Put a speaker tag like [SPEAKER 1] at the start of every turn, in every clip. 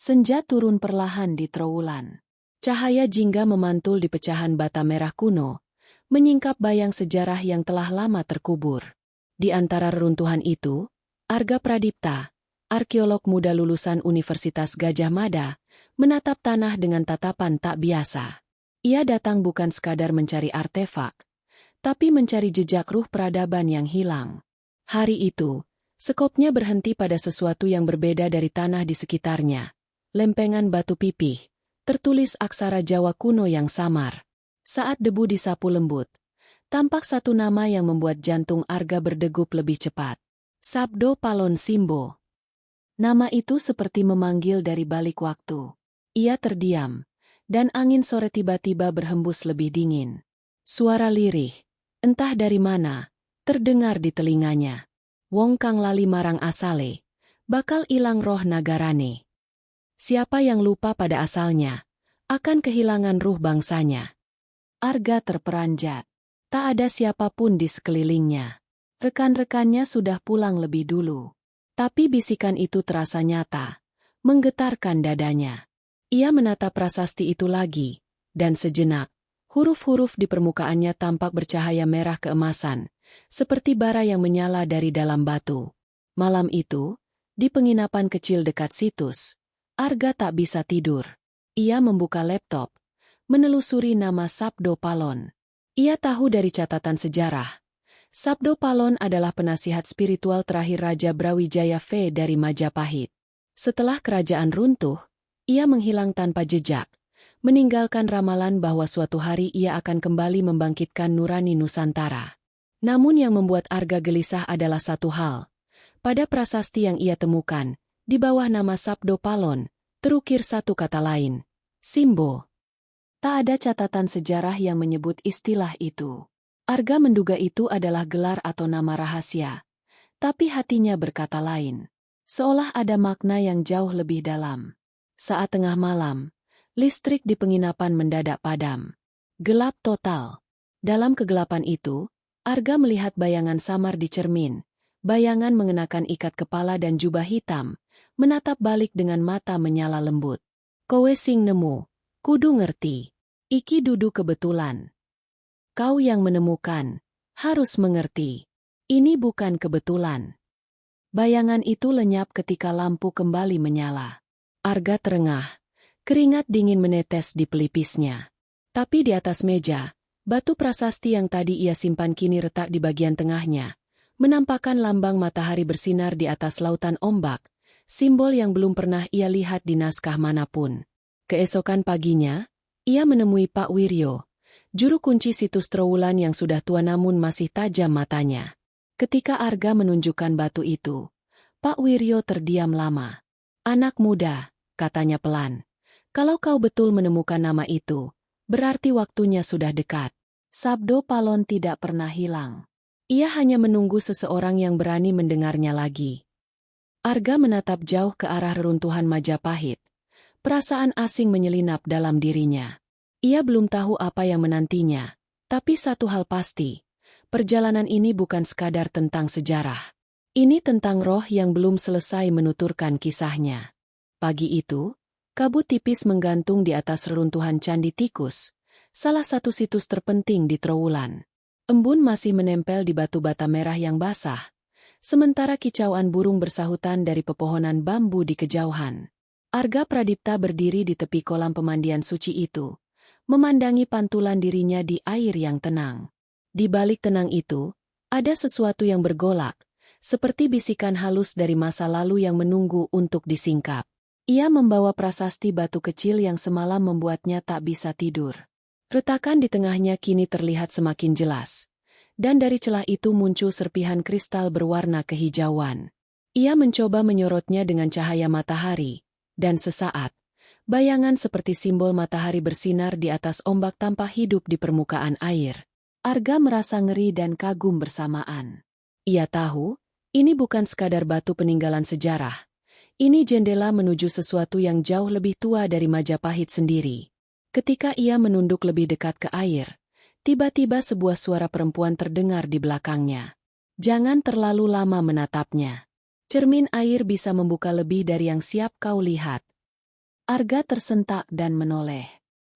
[SPEAKER 1] Senja turun perlahan di Trowulan. Cahaya jingga memantul di pecahan bata merah kuno, menyingkap bayang sejarah yang telah lama terkubur. Di antara reruntuhan itu, Arga Pradipta, arkeolog muda lulusan Universitas Gadjah Mada, menatap tanah dengan tatapan tak biasa. Ia datang bukan sekadar mencari artefak, tapi mencari jejak ruh peradaban yang hilang. Hari itu, skopnya berhenti pada sesuatu yang berbeda dari tanah di sekitarnya. Lempengan batu pipih, tertulis aksara Jawa kuno yang samar. Saat debu disapu lembut, tampak satu nama yang membuat jantung Arga berdegup lebih cepat. Sabdo Palon Simbo. Nama itu seperti memanggil dari balik waktu. Ia terdiam, dan angin sore tiba-tiba berhembus lebih dingin. Suara lirih, entah dari mana, terdengar di telinganya. Wong kang lali marang asale, bakal ilang roh nagarane. Siapa yang lupa pada asalnya, akan kehilangan ruh bangsanya. Arga terperanjat. Tak ada siapapun di sekelilingnya. Rekan-rekannya sudah pulang lebih dulu. Tapi bisikan itu terasa nyata, menggetarkan dadanya. Ia menatap prasasti itu lagi, dan sejenak, huruf-huruf di permukaannya tampak bercahaya merah keemasan, seperti bara yang menyala dari dalam batu. Malam itu, di penginapan kecil dekat situs, Arga tak bisa tidur. Ia membuka laptop, menelusuri nama Sabdo Palon. Ia tahu dari catatan sejarah. Sabdo Palon adalah penasihat spiritual terakhir Raja Brawijaya V dari Majapahit. Setelah kerajaan runtuh, ia menghilang tanpa jejak, meninggalkan ramalan bahwa suatu hari ia akan kembali membangkitkan nurani Nusantara. Namun yang membuat Arga gelisah adalah satu hal. Pada prasasti yang ia temukan, di bawah nama Sabdo Palon, terukir satu kata lain, Simbo. Tak ada catatan sejarah yang menyebut istilah itu. Arga menduga itu adalah gelar atau nama rahasia, tapi hatinya berkata lain. Seolah ada makna yang jauh lebih dalam. Saat tengah malam, listrik di penginapan mendadak padam. Gelap total. Dalam kegelapan itu, Arga melihat bayangan samar di cermin. Bayangan mengenakan ikat kepala dan jubah hitam, menatap balik dengan mata menyala lembut. Kowe sing nemu, kudu ngerti. Iki dudu kebetulan. Kau yang menemukan, harus mengerti. Ini bukan kebetulan. Bayangan itu lenyap ketika lampu kembali menyala. Arga terengah, keringat dingin menetes di pelipisnya. Tapi di atas meja, batu prasasti yang tadi ia simpan kini retak di bagian tengahnya, menampakkan lambang matahari bersinar di atas lautan ombak, simbol yang belum pernah ia lihat di naskah manapun. Keesokan paginya, ia menemui Pak Wiryo, juru kunci situs Trowulan yang sudah tua namun masih tajam matanya. Ketika Arga menunjukkan batu itu, Pak Wiryo terdiam lama. Anak muda, katanya pelan, kalau kau betul menemukan nama itu, berarti waktunya sudah dekat. Sabdo Palon tidak pernah hilang. Ia hanya menunggu seseorang yang berani mendengarnya lagi. Arga menatap jauh ke arah reruntuhan Majapahit. Perasaan asing menyelinap dalam dirinya. Ia belum tahu apa yang menantinya, tapi satu hal pasti, perjalanan ini bukan sekadar tentang sejarah. Ini tentang roh yang belum selesai menuturkan kisahnya. Pagi itu, kabut tipis menggantung di atas reruntuhan Candi Tikus, salah satu situs terpenting di Trowulan. Embun masih menempel di batu bata merah yang basah, sementara kicauan burung bersahutan dari pepohonan bambu di kejauhan. Arga Pradipta berdiri di tepi kolam pemandian suci itu, memandangi pantulan dirinya di air yang tenang. Di balik tenang itu, ada sesuatu yang bergolak, seperti bisikan halus dari masa lalu yang menunggu untuk disingkap. Ia membawa prasasti batu kecil yang semalam membuatnya tak bisa tidur. Retakan di tengahnya kini terlihat semakin jelas, dan dari celah itu muncul serpihan kristal berwarna kehijauan. Ia mencoba menyorotnya dengan cahaya matahari, dan sesaat, bayangan seperti simbol matahari bersinar di atas ombak tanpa hidup di permukaan air. Arga merasa ngeri dan kagum bersamaan. Ia tahu, ini bukan sekadar batu peninggalan sejarah. Ini jendela menuju sesuatu yang jauh lebih tua dari Majapahit sendiri. Ketika ia menunduk lebih dekat ke air, tiba-tiba sebuah suara perempuan terdengar di belakangnya. Jangan terlalu lama menatapnya. Cermin air bisa membuka lebih dari yang siap kau lihat. Arga tersentak dan menoleh.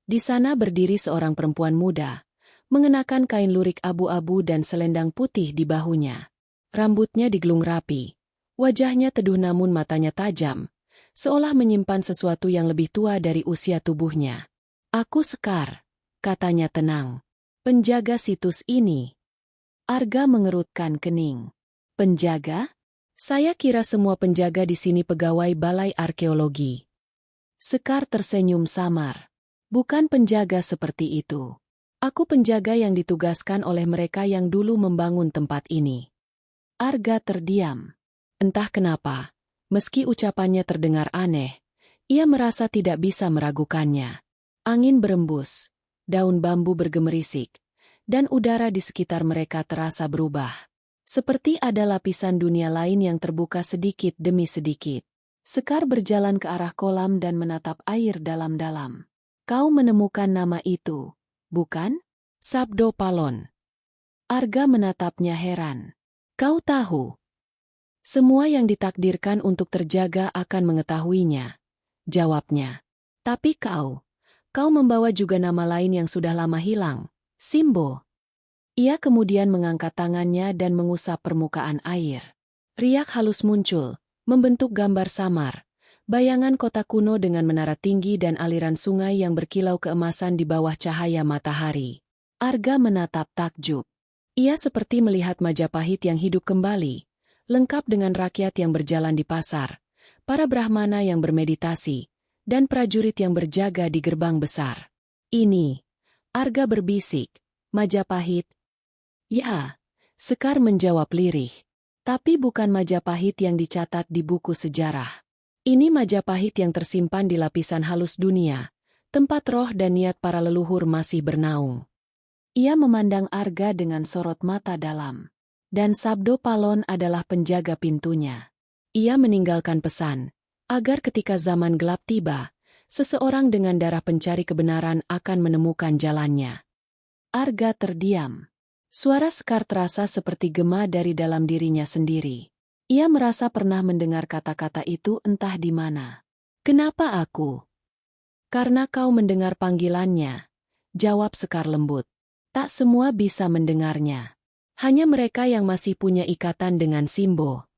[SPEAKER 1] Di sana berdiri seorang perempuan muda, mengenakan kain lurik abu-abu dan selendang putih di bahunya. Rambutnya digelung rapi, wajahnya teduh namun matanya tajam, seolah menyimpan sesuatu yang lebih tua dari usia tubuhnya. "Aku Sekar," katanya tenang. "Penjaga situs ini." Arga mengerutkan kening. "Penjaga? Saya kira semua penjaga di sini pegawai balai arkeologi." Sekar tersenyum samar. "Bukan penjaga seperti itu. Aku penjaga yang ditugaskan oleh mereka yang dulu membangun tempat ini." Arga terdiam. Entah kenapa, meski ucapannya terdengar aneh, ia merasa tidak bisa meragukannya. Angin berembus, daun bambu bergemerisik, dan udara di sekitar mereka terasa berubah. Seperti ada lapisan dunia lain yang terbuka sedikit demi sedikit. Sekar berjalan ke arah kolam dan menatap air dalam-dalam. "Kau menemukan nama itu, bukan?" sabdo Palon. Arga menatapnya heran. "Kau tahu? Semua yang ditakdirkan untuk terjaga akan mengetahuinya," jawabnya. "Tapi kau membawa juga nama lain yang sudah lama hilang, Simbo." Ia kemudian mengangkat tangannya dan mengusap permukaan air. Riak halus muncul, membentuk gambar samar. Bayangan kota kuno dengan menara tinggi dan aliran sungai yang berkilau keemasan di bawah cahaya matahari. Arga menatap takjub. Ia seperti melihat Majapahit yang hidup kembali, lengkap dengan rakyat yang berjalan di pasar, para brahmana yang bermeditasi, dan prajurit yang berjaga di gerbang besar. "Ini," Arga berbisik, "Majapahit?" "Ya," Sekar menjawab lirih. "Tapi bukan Majapahit yang dicatat di buku sejarah. Ini Majapahit yang tersimpan di lapisan halus dunia, tempat roh dan niat para leluhur masih bernaung." Ia memandang Arga dengan sorot mata dalam. "Dan Sabdo Palon adalah penjaga pintunya. Ia meninggalkan pesan, agar ketika zaman gelap tiba, seseorang dengan darah pencari kebenaran akan menemukan jalannya." Arga terdiam. Suara Sekar terasa seperti gema dari dalam dirinya sendiri. Ia merasa pernah mendengar kata-kata itu entah di mana. "Kenapa aku?" "Karena kau mendengar panggilannya," jawab Sekar lembut. "Tak semua bisa mendengarnya. Hanya mereka yang masih punya ikatan dengan Simbo."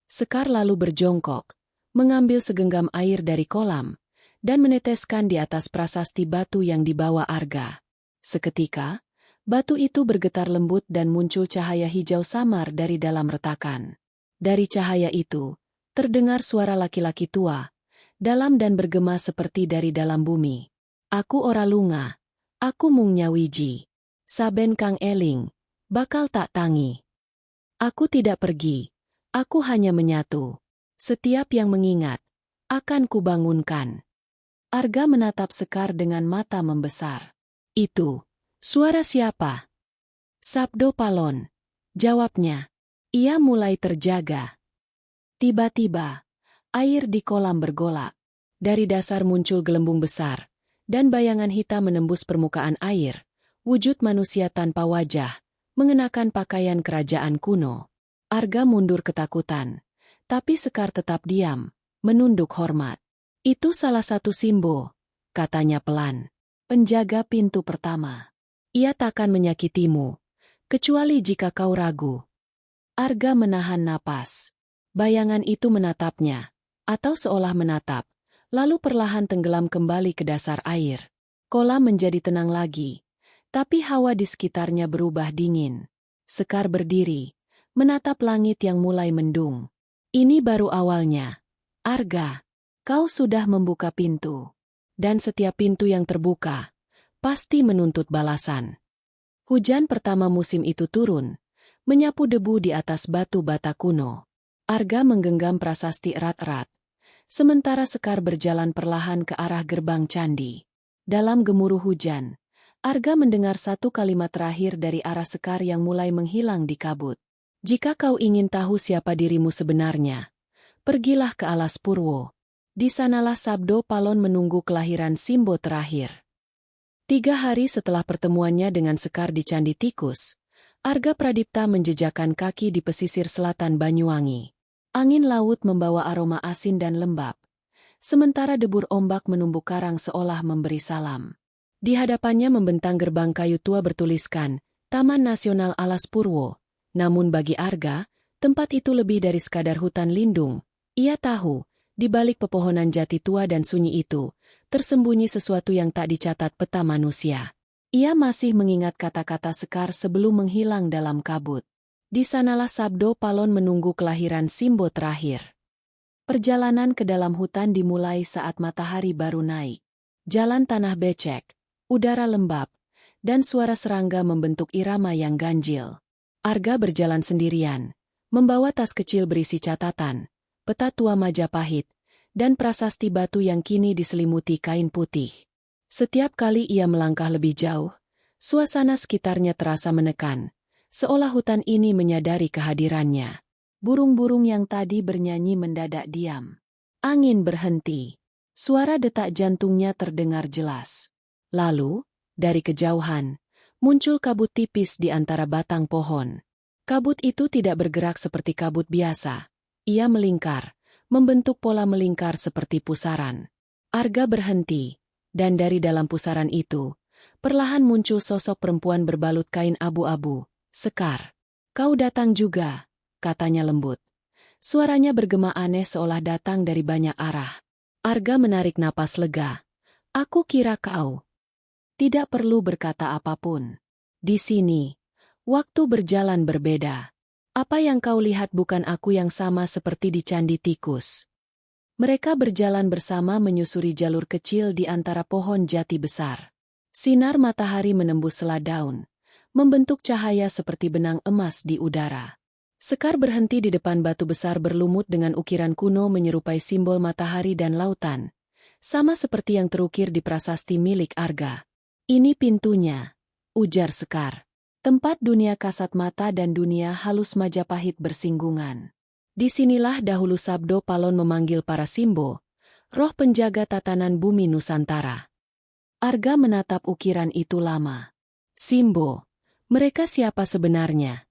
[SPEAKER 1] Sekar lalu berjongkok, mengambil segenggam air dari kolam, dan meneteskan di atas prasasti batu yang dibawa Arga. Seketika, batu itu bergetar lembut dan muncul cahaya hijau samar dari dalam retakan. Dari cahaya itu, terdengar suara laki-laki tua, dalam dan bergema seperti dari dalam bumi. "Aku ora lunga, aku mung nyawiji. Saben kang eling, bakal tak tangi. Aku tidak pergi, aku hanya menyatu. Setiap yang mengingat, akan kubangunkan." Arga menatap Sekar dengan mata membesar. "Itu, suara siapa?" "Sabdo Palon," jawabnya. Ia mulai terjaga. Tiba-tiba, air di kolam bergolak. Dari dasar muncul gelembung besar, dan bayangan hitam menembus permukaan air. Wujud manusia tanpa wajah, mengenakan pakaian kerajaan kuno. Arga mundur ketakutan, tapi Sekar tetap diam, menunduk hormat. "Itu salah satu Simbo," katanya pelan. "Penjaga pintu pertama. Ia takkan menyakitimu, kecuali jika kau ragu." Arga menahan napas. Bayangan itu menatapnya, atau seolah menatap, lalu perlahan tenggelam kembali ke dasar air. Kolam menjadi tenang lagi, tapi hawa di sekitarnya berubah dingin. Sekar berdiri, menatap langit yang mulai mendung. "Ini baru awalnya. Arga, kau sudah membuka pintu. Dan setiap pintu yang terbuka, pasti menuntut balasan." Hujan pertama musim itu turun, menyapu debu di atas batu bata kuno. Arga menggenggam prasasti erat-erat, sementara Sekar berjalan perlahan ke arah gerbang candi. Dalam gemuruh hujan, Arga mendengar satu kalimat terakhir dari arah Sekar yang mulai menghilang di kabut. "Jika kau ingin tahu siapa dirimu sebenarnya, pergilah ke alas Purwo. Di sanalah Sabdo Palon menunggu kelahiran Simbo terakhir." 3 hari setelah pertemuannya dengan Sekar di Candi Tikus, Arga Pradipta menjejakkan kaki di pesisir selatan Banyuwangi. Angin laut membawa aroma asin dan lembab, sementara debur ombak menumbuk karang seolah memberi salam. Di hadapannya membentang gerbang kayu tua bertuliskan, Taman Nasional Alas Purwo. Namun bagi Arga, tempat itu lebih dari sekadar hutan lindung. Ia tahu, di balik pepohonan jati tua dan sunyi itu, tersembunyi sesuatu yang tak dicatat peta manusia. Ia masih mengingat kata-kata Sekar sebelum menghilang dalam kabut. Di sanalah Sabdo Palon menunggu kelahiran Simbo terakhir. Perjalanan ke dalam hutan dimulai saat matahari baru naik. Jalan tanah becek, udara lembab, dan suara serangga membentuk irama yang ganjil. Arga berjalan sendirian, membawa tas kecil berisi catatan, peta tua Majapahit, dan prasasti batu yang kini diselimuti kain putih. Setiap kali ia melangkah lebih jauh, suasana sekitarnya terasa menekan, seolah hutan ini menyadari kehadirannya. Burung-burung yang tadi bernyanyi mendadak diam. Angin berhenti. Suara detak jantungnya terdengar jelas. Lalu, dari kejauhan, muncul kabut tipis di antara batang pohon. Kabut itu tidak bergerak seperti kabut biasa. Ia melingkar, membentuk pola melingkar seperti pusaran. Arga berhenti, dan dari dalam pusaran itu, perlahan muncul sosok perempuan berbalut kain abu-abu. Sekar, kau datang juga, katanya lembut. Suaranya bergema aneh seolah datang dari banyak arah. Arga menarik napas lega. Aku kira kau tidak perlu berkata apapun. Di sini, waktu berjalan berbeda. Apa yang kau lihat bukan aku yang sama seperti di Candi Tikus. Mereka berjalan bersama menyusuri jalur kecil di antara pohon jati besar. Sinar matahari menembus sela daun, membentuk cahaya seperti benang emas di udara. Sekar berhenti di depan batu besar berlumut dengan ukiran kuno menyerupai simbol matahari dan lautan, sama seperti yang terukir di prasasti milik Arga. Ini pintunya, ujar Sekar. Tempat dunia kasat mata dan dunia halus Majapahit bersinggungan. Disinilah dahulu Sabdo Palon memanggil para Simbo, roh penjaga tatanan bumi Nusantara. Arga menatap ukiran itu lama. Simbo, mereka siapa sebenarnya?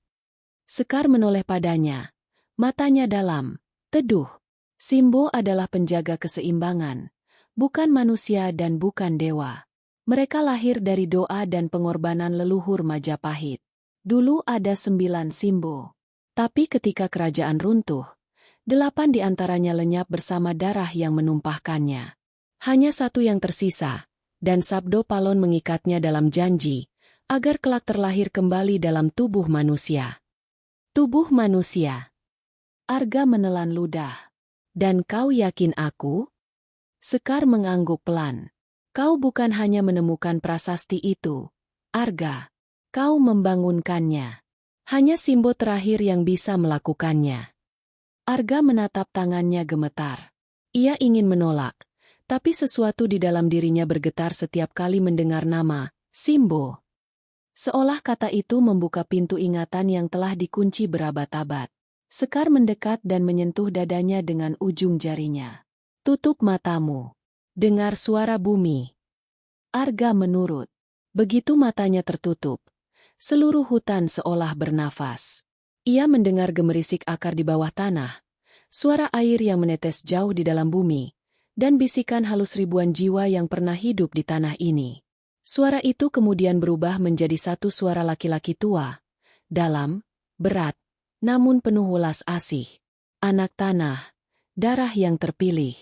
[SPEAKER 1] Sekar menoleh padanya, matanya dalam, teduh. Simbo adalah penjaga keseimbangan, bukan manusia dan bukan dewa. Mereka lahir dari doa dan pengorbanan leluhur Majapahit. Dulu ada 9 Simbo. Tapi ketika kerajaan runtuh, 8 di antaranya lenyap bersama darah yang menumpahkannya. Hanya satu yang tersisa, dan Sabdo Palon mengikatnya dalam janji, agar kelak terlahir kembali dalam tubuh manusia. Tubuh manusia. Arga menelan ludah. Dan kau yakin aku? Sekar mengangguk pelan. Kau bukan hanya menemukan prasasti itu, Arga. Kau membangunkannya. Hanya Simbo terakhir yang bisa melakukannya. Arga menatap tangannya gemetar. Ia ingin menolak, tapi sesuatu di dalam dirinya bergetar setiap kali mendengar nama Simbo. Seolah kata itu membuka pintu ingatan yang telah dikunci berabad-abad. Sekar mendekat dan menyentuh dadanya dengan ujung jarinya. Tutup matamu. Dengar suara bumi. Arga menurut. Begitu matanya tertutup, seluruh hutan seolah bernafas. Ia mendengar gemerisik akar di bawah tanah, suara air yang menetes jauh di dalam bumi, dan bisikan halus ribuan jiwa yang pernah hidup di tanah ini. Suara itu kemudian berubah menjadi satu suara laki-laki tua, dalam, berat, namun penuh welas asih. Anak tanah, darah yang terpilih.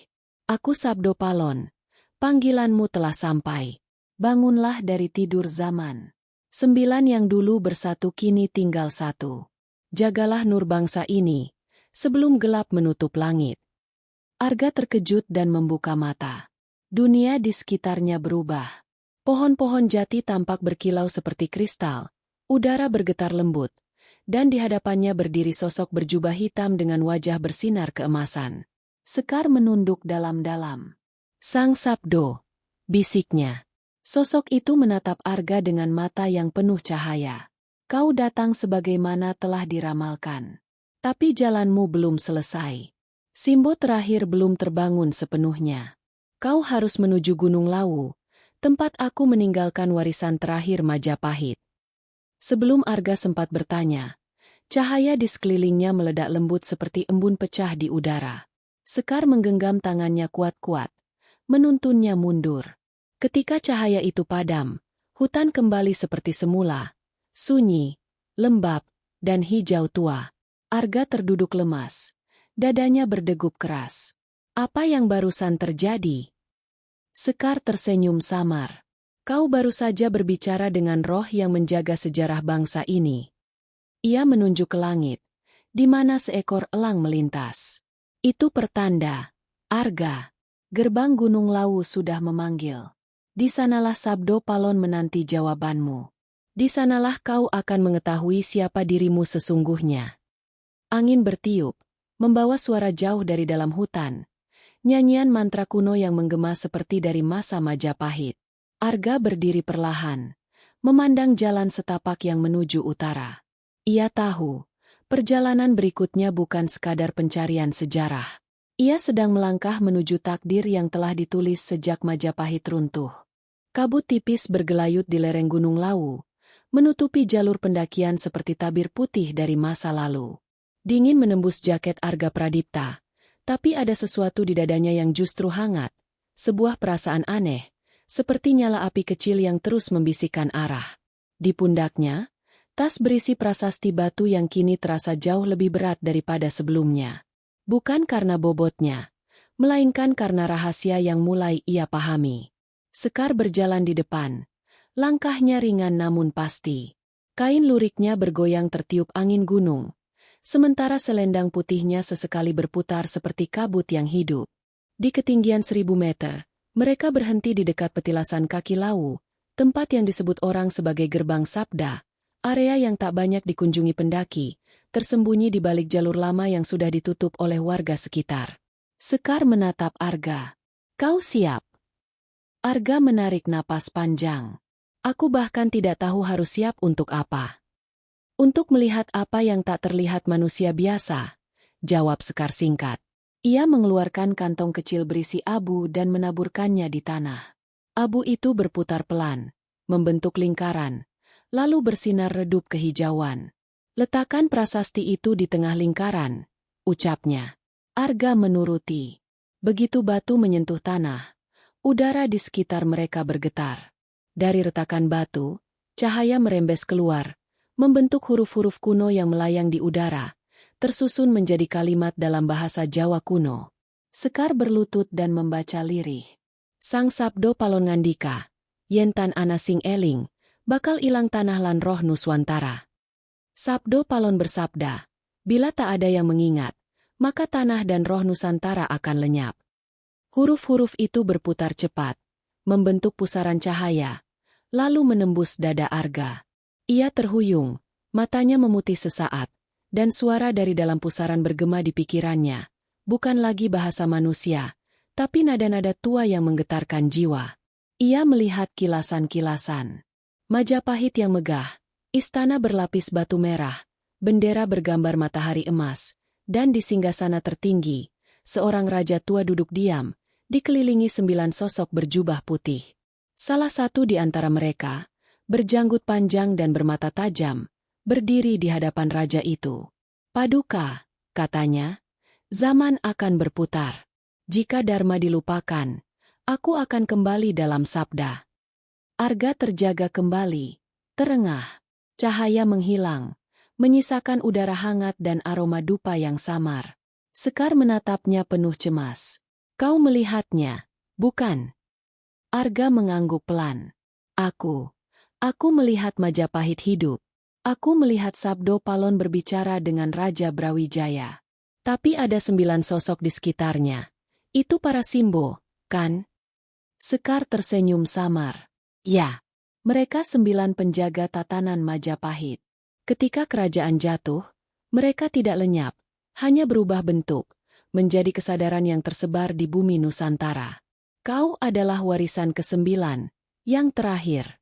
[SPEAKER 1] Aku Sabdo Palon, panggilanmu telah sampai. Bangunlah dari tidur zaman. 9 yang dulu bersatu kini tinggal 1. Jagalah nur bangsa ini, sebelum gelap menutup langit. Arga terkejut dan membuka mata. Dunia di sekitarnya berubah. Pohon-pohon jati tampak berkilau seperti kristal, udara bergetar lembut, dan di hadapannya berdiri sosok berjubah hitam dengan wajah bersinar keemasan. Sekar menunduk dalam-dalam. Sang Sabdo, bisiknya. Sosok itu menatap Arga dengan mata yang penuh cahaya. Kau datang sebagaimana telah diramalkan. Tapi jalanmu belum selesai. Simbo terakhir belum terbangun sepenuhnya. Kau harus menuju Gunung Lawu, tempat aku meninggalkan warisan terakhir Majapahit. Sebelum Arga sempat bertanya, cahaya di sekelilingnya meledak lembut seperti embun pecah di udara. Sekar menggenggam tangannya kuat-kuat, menuntunnya mundur. Ketika cahaya itu padam, hutan kembali seperti semula, sunyi, lembab, dan hijau tua. Arga terduduk lemas, dadanya berdegup keras. Apa yang barusan terjadi? Sekar tersenyum samar. Kau baru saja berbicara dengan roh yang menjaga sejarah bangsa ini. Ia menunjuk ke langit, di mana seekor elang melintas. Itu pertanda, Arga. Gerbang Gunung Lawu sudah memanggil. Di sanalah Sabdo Palon menanti jawabanmu. Di sanalah kau akan mengetahui siapa dirimu sesungguhnya. Angin bertiup, membawa suara jauh dari dalam hutan. Nyanyian mantra kuno yang menggema seperti dari masa Majapahit. Arga berdiri perlahan, memandang jalan setapak yang menuju utara. Ia tahu, perjalanan berikutnya bukan sekadar pencarian sejarah. Ia sedang melangkah menuju takdir yang telah ditulis sejak Majapahit runtuh. Kabut tipis bergelayut di lereng Gunung Lawu, menutupi jalur pendakian seperti tabir putih dari masa lalu. Dingin menembus jaket Arga Pradipta, tapi ada sesuatu di dadanya yang justru hangat, sebuah perasaan aneh, seperti nyala api kecil yang terus membisikkan arah. Di pundaknya, tas berisi prasasti batu yang kini terasa jauh lebih berat daripada sebelumnya. Bukan karena bobotnya, melainkan karena rahasia yang mulai ia pahami. Sekar berjalan di depan, langkahnya ringan namun pasti. Kain luriknya bergoyang tertiup angin gunung, sementara selendang putihnya sesekali berputar seperti kabut yang hidup. Di ketinggian 1000 meter, mereka berhenti di dekat petilasan kaki Lawu, tempat yang disebut orang sebagai Gerbang Sabda, area yang tak banyak dikunjungi pendaki, tersembunyi di balik jalur lama yang sudah ditutup oleh warga sekitar. Sekar menatap Arga. Kau siap? Arga menarik napas panjang. Aku bahkan tidak tahu harus siap untuk apa. Untuk melihat apa yang tak terlihat manusia biasa, jawab Sekar singkat. Ia mengeluarkan kantong kecil berisi abu dan menaburkannya di tanah. Abu itu berputar pelan, membentuk lingkaran, lalu bersinar redup kehijauan. Letakkan prasasti itu di tengah lingkaran, ucapnya. Arga menuruti. Begitu batu menyentuh tanah, udara di sekitar mereka bergetar. Dari retakan batu, cahaya merembes keluar, membentuk huruf-huruf kuno yang melayang di udara, tersusun menjadi kalimat dalam bahasa Jawa kuno. Sekar berlutut dan membaca lirih. Sang Sabdo Palon ngandika, yen tan ana sing eling, bakal ilang tanah lan roh Nuswantara. Sabdo Palon bersabda, bila tak ada yang mengingat, maka tanah dan roh Nusantara akan lenyap. Huruf-huruf itu berputar cepat, membentuk pusaran cahaya, lalu menembus dada Arga. Ia terhuyung, matanya memutih sesaat, dan suara dari dalam pusaran bergema di pikirannya, bukan lagi bahasa manusia, tapi nada-nada tua yang menggetarkan jiwa. Ia melihat kilasan-kilasan. Majapahit yang megah, istana berlapis batu merah, bendera bergambar matahari emas, dan di singgasana tertinggi, seorang raja tua duduk diam, dikelilingi 9 sosok berjubah putih. Salah satu di antara mereka, berjanggut panjang dan bermata tajam, berdiri di hadapan raja itu. Paduka, katanya, zaman akan berputar. Jika Dharma dilupakan, aku akan kembali dalam sabda. Arga terjaga kembali, terengah, cahaya menghilang, menyisakan udara hangat dan aroma dupa yang samar. Sekar menatapnya penuh cemas. Kau melihatnya, bukan? Arga mengangguk pelan. Aku melihat Majapahit hidup. Aku melihat Sabdo Palon berbicara dengan Raja Brawijaya. Tapi ada 9 sosok di sekitarnya. Itu para Simbo, kan? Sekar tersenyum samar. Ya, mereka 9 penjaga tatanan Majapahit. Ketika kerajaan jatuh, mereka tidak lenyap, hanya berubah bentuk, menjadi kesadaran yang tersebar di bumi Nusantara. Kau adalah warisan ke-9, yang terakhir.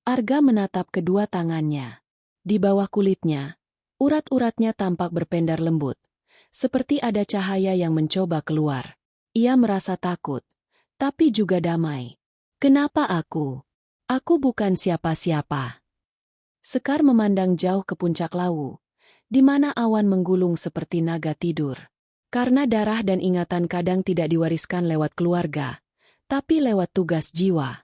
[SPEAKER 1] Arga menatap kedua tangannya. Di bawah kulitnya, urat-uratnya tampak berpendar lembut, seperti ada cahaya yang mencoba keluar. Ia merasa takut, tapi juga damai. Kenapa aku? Aku bukan siapa-siapa. Sekar memandang jauh ke puncak Lawu, di mana awan menggulung seperti naga tidur. Karena darah dan ingatan kadang tidak diwariskan lewat keluarga, tapi lewat tugas jiwa.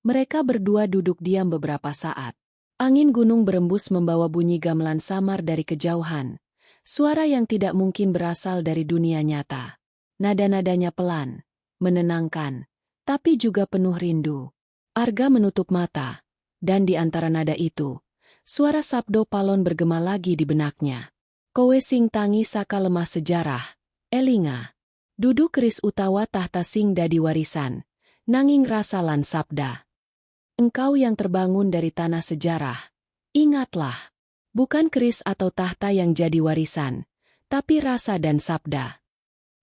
[SPEAKER 1] Mereka berdua duduk diam beberapa saat. Angin gunung berembus membawa bunyi gamelan samar dari kejauhan. Suara yang tidak mungkin berasal dari dunia nyata. Nada-nadanya pelan, menenangkan, tapi juga penuh rindu. Arga menutup mata, dan di antara nada itu, suara sabdo palon bergema lagi di benaknya. Kowe sing tangi saka lemah sejarah, elinga. Dudu keris utawa tahta sing dadi warisan, nanging rasa lan sabda. Engkau yang terbangun dari tanah sejarah, ingatlah. Bukan keris atau tahta yang jadi warisan, tapi rasa dan sabda.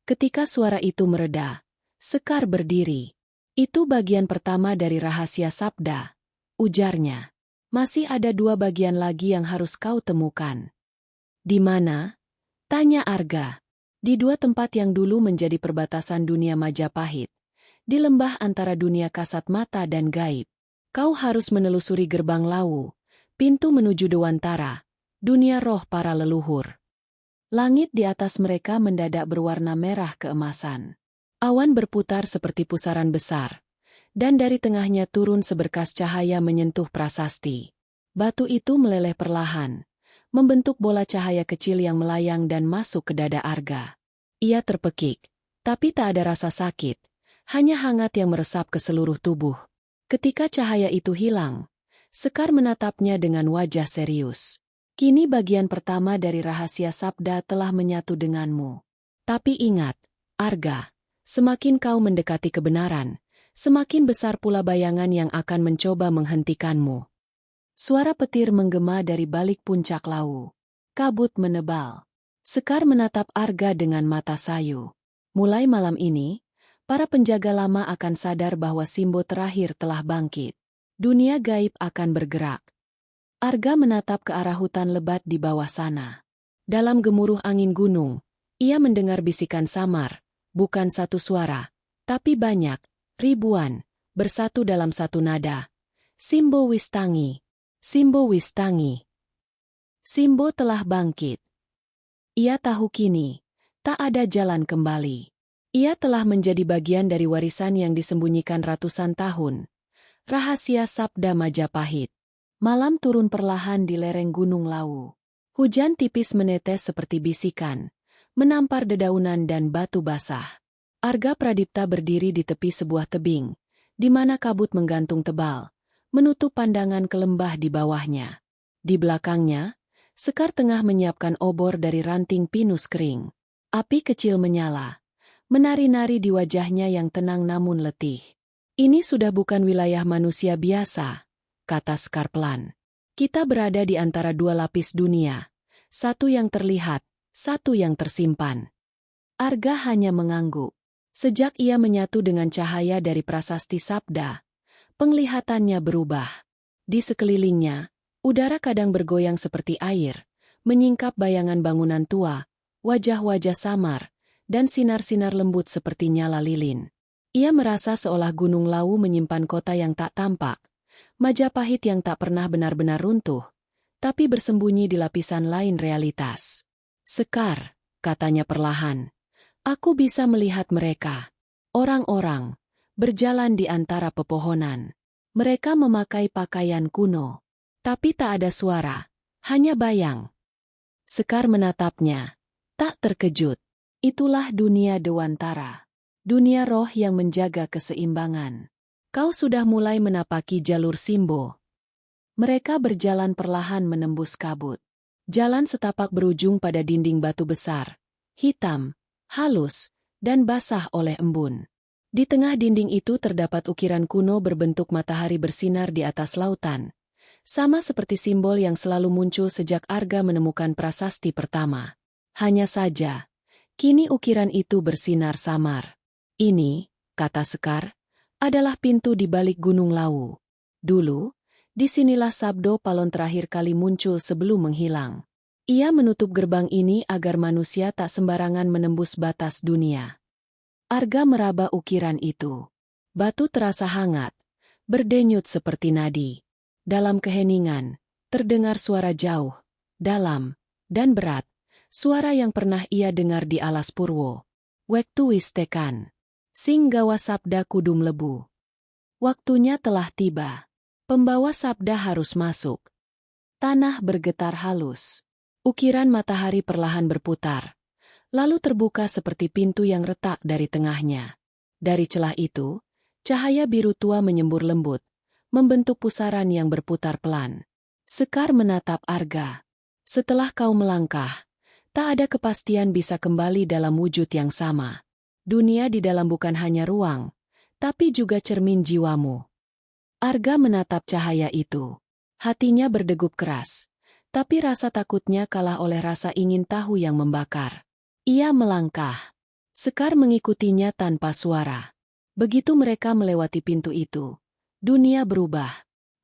[SPEAKER 1] Ketika suara itu mereda, Sekar berdiri. Itu bagian pertama dari rahasia sabda, ujarnya. Masih ada 2 bagian lagi yang harus kau temukan. Di mana? Tanya Arga. Di 2 tempat yang dulu menjadi perbatasan dunia Majapahit. Di lembah antara dunia kasat mata dan gaib. Kau harus menelusuri gerbang Lawu, pintu menuju Dewantara, dunia roh para leluhur. Langit di atas mereka mendadak berwarna merah keemasan. Awan berputar seperti pusaran besar, dan dari tengahnya turun seberkas cahaya menyentuh prasasti. Batu itu meleleh perlahan, membentuk bola cahaya kecil yang melayang dan masuk ke dada Arga. Ia terpekik, tapi tak ada rasa sakit, hanya hangat yang meresap ke seluruh tubuh. Ketika cahaya itu hilang, Sekar menatapnya dengan wajah serius. Kini bagian pertama dari rahasia sabda telah menyatu denganmu. Tapi ingat, Arga, semakin kau mendekati kebenaran, semakin besar pula bayangan yang akan mencoba menghentikanmu. Suara petir menggema dari balik puncak Lawu. Kabut menebal. Sekar menatap Arga dengan mata sayu. Mulai malam ini, para penjaga lama akan sadar bahwa Simbo terakhir telah bangkit. Dunia gaib akan bergerak. Arga menatap ke arah hutan lebat di bawah sana. Dalam gemuruh angin gunung, ia mendengar bisikan samar, bukan satu suara, tapi banyak, ribuan, bersatu dalam satu nada. Simbo wis tangi, Simbo wis tangi. Simbo telah bangkit. Ia tahu kini, tak ada jalan kembali. Ia telah menjadi bagian dari warisan yang disembunyikan ratusan tahun. Rahasia Sabda Majapahit. Malam turun perlahan di lereng Gunung Lawu. Hujan tipis menetes seperti bisikan, menampar dedaunan dan batu basah. Arga Pradipta berdiri di tepi sebuah tebing, di mana kabut menggantung tebal, menutup pandangan ke lembah di bawahnya. Di belakangnya, Sekar tengah menyiapkan obor dari ranting pinus kering. Api kecil menyala, menari-nari di wajahnya yang tenang namun letih. Ini sudah bukan wilayah manusia biasa, kata Sekar pelan. Kita berada di antara 2 lapis dunia, satu yang terlihat, satu yang tersimpan. Arga hanya mengangguk. Sejak ia menyatu dengan cahaya dari prasasti sabda, penglihatannya berubah. Di sekelilingnya, udara kadang bergoyang seperti air, menyingkap bayangan bangunan tua, wajah-wajah samar, dan sinar-sinar lembut seperti nyala lilin. Ia merasa seolah Gunung Lawu menyimpan kota yang tak tampak, Majapahit yang tak pernah benar-benar runtuh, tapi bersembunyi di lapisan lain realitas. Sekar, katanya perlahan, aku bisa melihat mereka. Orang-orang, berjalan di antara pepohonan. Mereka memakai pakaian kuno. Tapi tak ada suara, hanya bayang. Sekar menatapnya, tak terkejut. Itulah dunia Dewantara. Dunia roh yang menjaga keseimbangan. Kau sudah mulai menapaki jalur Simbo. Mereka berjalan perlahan menembus kabut. Jalan setapak berujung pada dinding batu besar, hitam, halus, dan basah oleh embun. Di tengah dinding itu terdapat ukiran kuno berbentuk matahari bersinar di atas lautan. Sama seperti simbol yang selalu muncul sejak Arga menemukan prasasti pertama. Hanya saja, kini ukiran itu bersinar samar. Ini, kata Sekar, adalah pintu di balik Gunung Lawu. Dulu, disinilah Sabdo Palon terakhir kali muncul sebelum menghilang. Ia menutup gerbang ini agar manusia tak sembarangan menembus batas dunia. Arga meraba ukiran itu. Batu terasa hangat, berdenyut seperti nadi. Dalam keheningan, terdengar suara jauh, dalam, dan berat, Suara yang pernah ia dengar di alas Purwo. Wektu wis tekan. Sing gawa sabda kudu mlebu. Waktunya telah tiba. Pembawa sabda harus masuk. Tanah bergetar halus. Ukiran matahari perlahan berputar. Lalu terbuka seperti pintu yang retak dari tengahnya. Dari celah itu, cahaya biru tua menyembur lembut, membentuk pusaran yang berputar pelan. Sekar menatap Arga. Setelah kau melangkah, tak ada kepastian bisa kembali dalam wujud yang sama. Dunia di dalam bukan hanya ruang, tapi juga cermin jiwamu. Arga menatap cahaya itu. Hatinya berdegup keras, tapi rasa takutnya kalah oleh rasa ingin tahu yang membakar. Ia melangkah. Sekar mengikutinya tanpa suara. Begitu mereka melewati pintu itu, dunia berubah.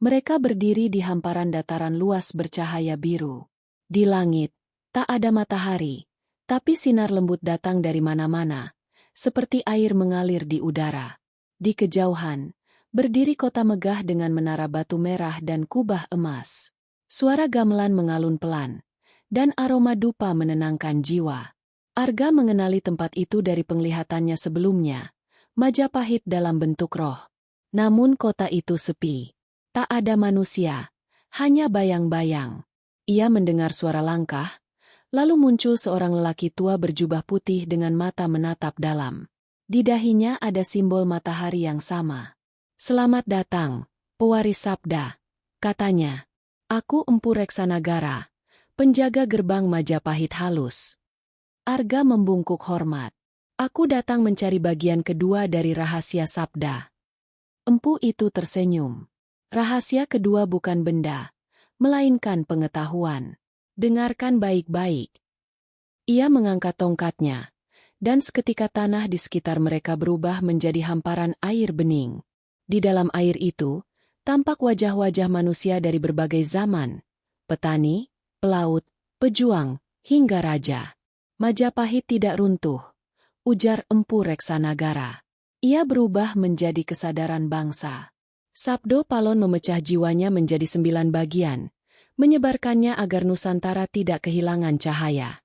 [SPEAKER 1] Mereka berdiri di hamparan dataran luas bercahaya biru. Di langit, tak ada matahari, tapi sinar lembut datang dari mana-mana, seperti air mengalir di udara. Di kejauhan, berdiri kota megah dengan menara batu merah dan kubah emas. Suara gamelan mengalun pelan, dan aroma dupa menenangkan jiwa. Arga mengenali tempat itu dari penglihatannya sebelumnya, Majapahit dalam bentuk roh. Namun kota itu sepi. Tak ada manusia, hanya bayang-bayang. Ia mendengar suara langkah, lalu muncul seorang lelaki tua berjubah putih dengan mata menatap dalam. Di dahinya ada simbol matahari yang sama. Selamat datang, pewaris sabda, katanya. Aku Empu Reksanagara, penjaga gerbang Majapahit halus. Arga membungkuk hormat. Aku datang mencari bagian kedua dari rahasia sabda. Empu itu tersenyum. Rahasia kedua bukan benda, melainkan pengetahuan. Dengarkan baik-baik. Ia mengangkat tongkatnya, dan seketika tanah di sekitar mereka berubah menjadi hamparan air bening. Di dalam air itu, tampak wajah-wajah manusia dari berbagai zaman. Petani, pelaut, pejuang, hingga raja. Majapahit tidak runtuh, ujar Empu Reksanagara. Ia berubah menjadi kesadaran bangsa. Sabdo Palon memecah jiwanya menjadi 9 bagian, menyebarkannya agar Nusantara tidak kehilangan cahaya.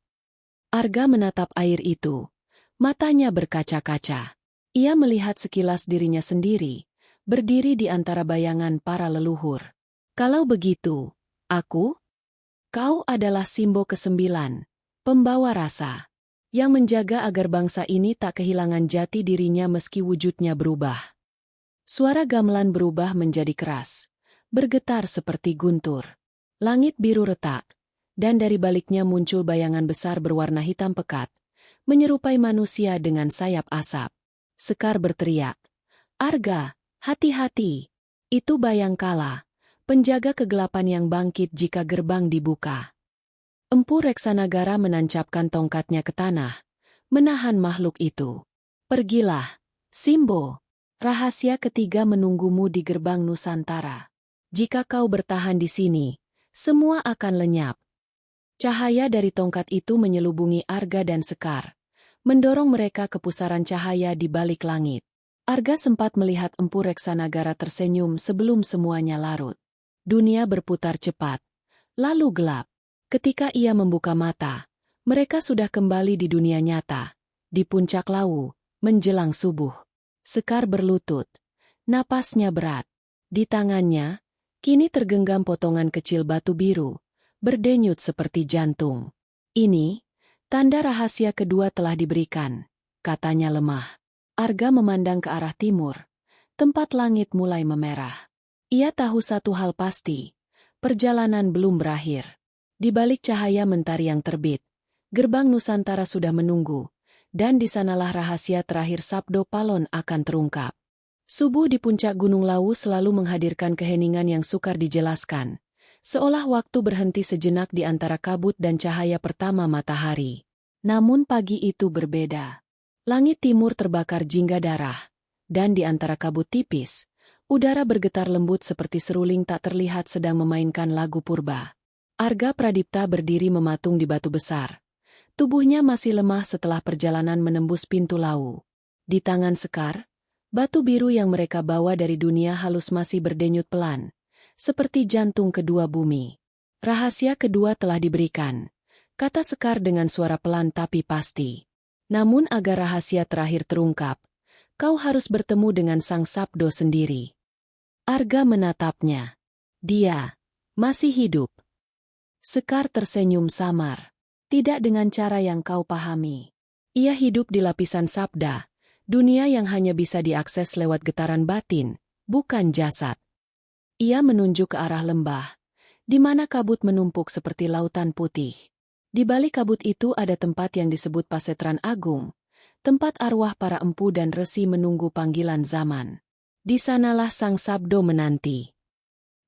[SPEAKER 1] Arga menatap air itu, matanya berkaca-kaca. Ia melihat sekilas dirinya sendiri, berdiri di antara bayangan para leluhur. Kalau begitu, kau adalah Simbo ke-9, pembawa rasa, yang menjaga agar bangsa ini tak kehilangan jati dirinya meski wujudnya berubah. Suara gamelan berubah menjadi keras, bergetar seperti guntur. Langit biru retak, dan dari baliknya muncul bayangan besar berwarna hitam pekat, menyerupai manusia dengan sayap asap. Sekar berteriak, Arga, hati-hati, itu Bayangkala, penjaga kegelapan yang bangkit jika gerbang dibuka. Empu Reksanagara menancapkan tongkatnya ke tanah, menahan makhluk itu. Pergilah, Simbo. Rahasia ketiga menunggumu di gerbang Nusantara. Jika kau bertahan di sini, semua akan lenyap. Cahaya dari tongkat itu menyelubungi Arga dan Sekar, mendorong mereka ke pusaran cahaya di balik langit. Arga sempat melihat Empu Reksanagara tersenyum sebelum semuanya larut. Dunia berputar cepat, lalu gelap. Ketika ia membuka mata, mereka sudah kembali di dunia nyata, di puncak Lawu, menjelang subuh. Sekar berlutut, napasnya berat. Di tangannya, kini tergenggam potongan kecil batu biru, berdenyut seperti jantung. Ini, tanda rahasia kedua telah diberikan, katanya lemah. Arga memandang ke arah timur, tempat langit mulai memerah. Ia tahu satu hal pasti, perjalanan belum berakhir. Di balik cahaya mentari yang terbit, gerbang Nusantara sudah menunggu, dan di sanalah rahasia terakhir Sabdo Palon akan terungkap. Subuh di puncak Gunung Lawu selalu menghadirkan keheningan yang sukar dijelaskan, seolah waktu berhenti sejenak di antara kabut dan cahaya pertama matahari. Namun pagi itu berbeda. Langit timur terbakar jingga darah, dan di antara kabut tipis, udara bergetar lembut seperti seruling tak terlihat sedang memainkan lagu purba. Arga Pradipta berdiri mematung di batu besar. Tubuhnya masih lemah setelah perjalanan menembus pintu Lawu. Di tangan Sekar, batu biru yang mereka bawa dari dunia halus masih berdenyut pelan, seperti jantung kedua bumi. Rahasia kedua telah diberikan, kata Sekar dengan suara pelan tapi pasti. Namun agar rahasia terakhir terungkap, kau harus bertemu dengan Sang Sabdo sendiri. Arga menatapnya. Dia masih hidup. Sekar tersenyum samar. Tidak dengan cara yang kau pahami. Ia hidup di lapisan sabda, dunia yang hanya bisa diakses lewat getaran batin, bukan jasad. Ia menunjuk ke arah lembah, di mana kabut menumpuk seperti lautan putih. Di balik kabut itu ada tempat yang disebut Pasetran Agung, tempat arwah para empu dan resi menunggu panggilan zaman. Di sanalah Sang Sabdo menanti.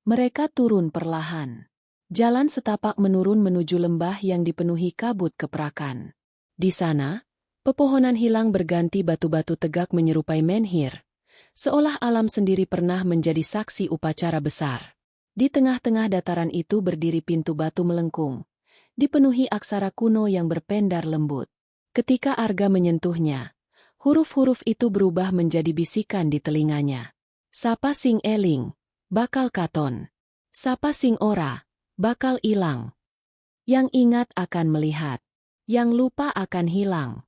[SPEAKER 1] Mereka turun perlahan. Jalan setapak menurun menuju lembah yang dipenuhi kabut keperakan. Di sana, pepohonan hilang berganti batu-batu tegak menyerupai menhir, seolah alam sendiri pernah menjadi saksi upacara besar. Di tengah-tengah dataran itu berdiri pintu batu melengkung, dipenuhi aksara kuno yang berpendar lembut. Ketika Arga menyentuhnya, huruf-huruf itu berubah menjadi bisikan di telinganya. Sapa sing eling, bakal katon. Sapa sing ora, bakal ilang. Yang ingat akan melihat, yang lupa akan hilang.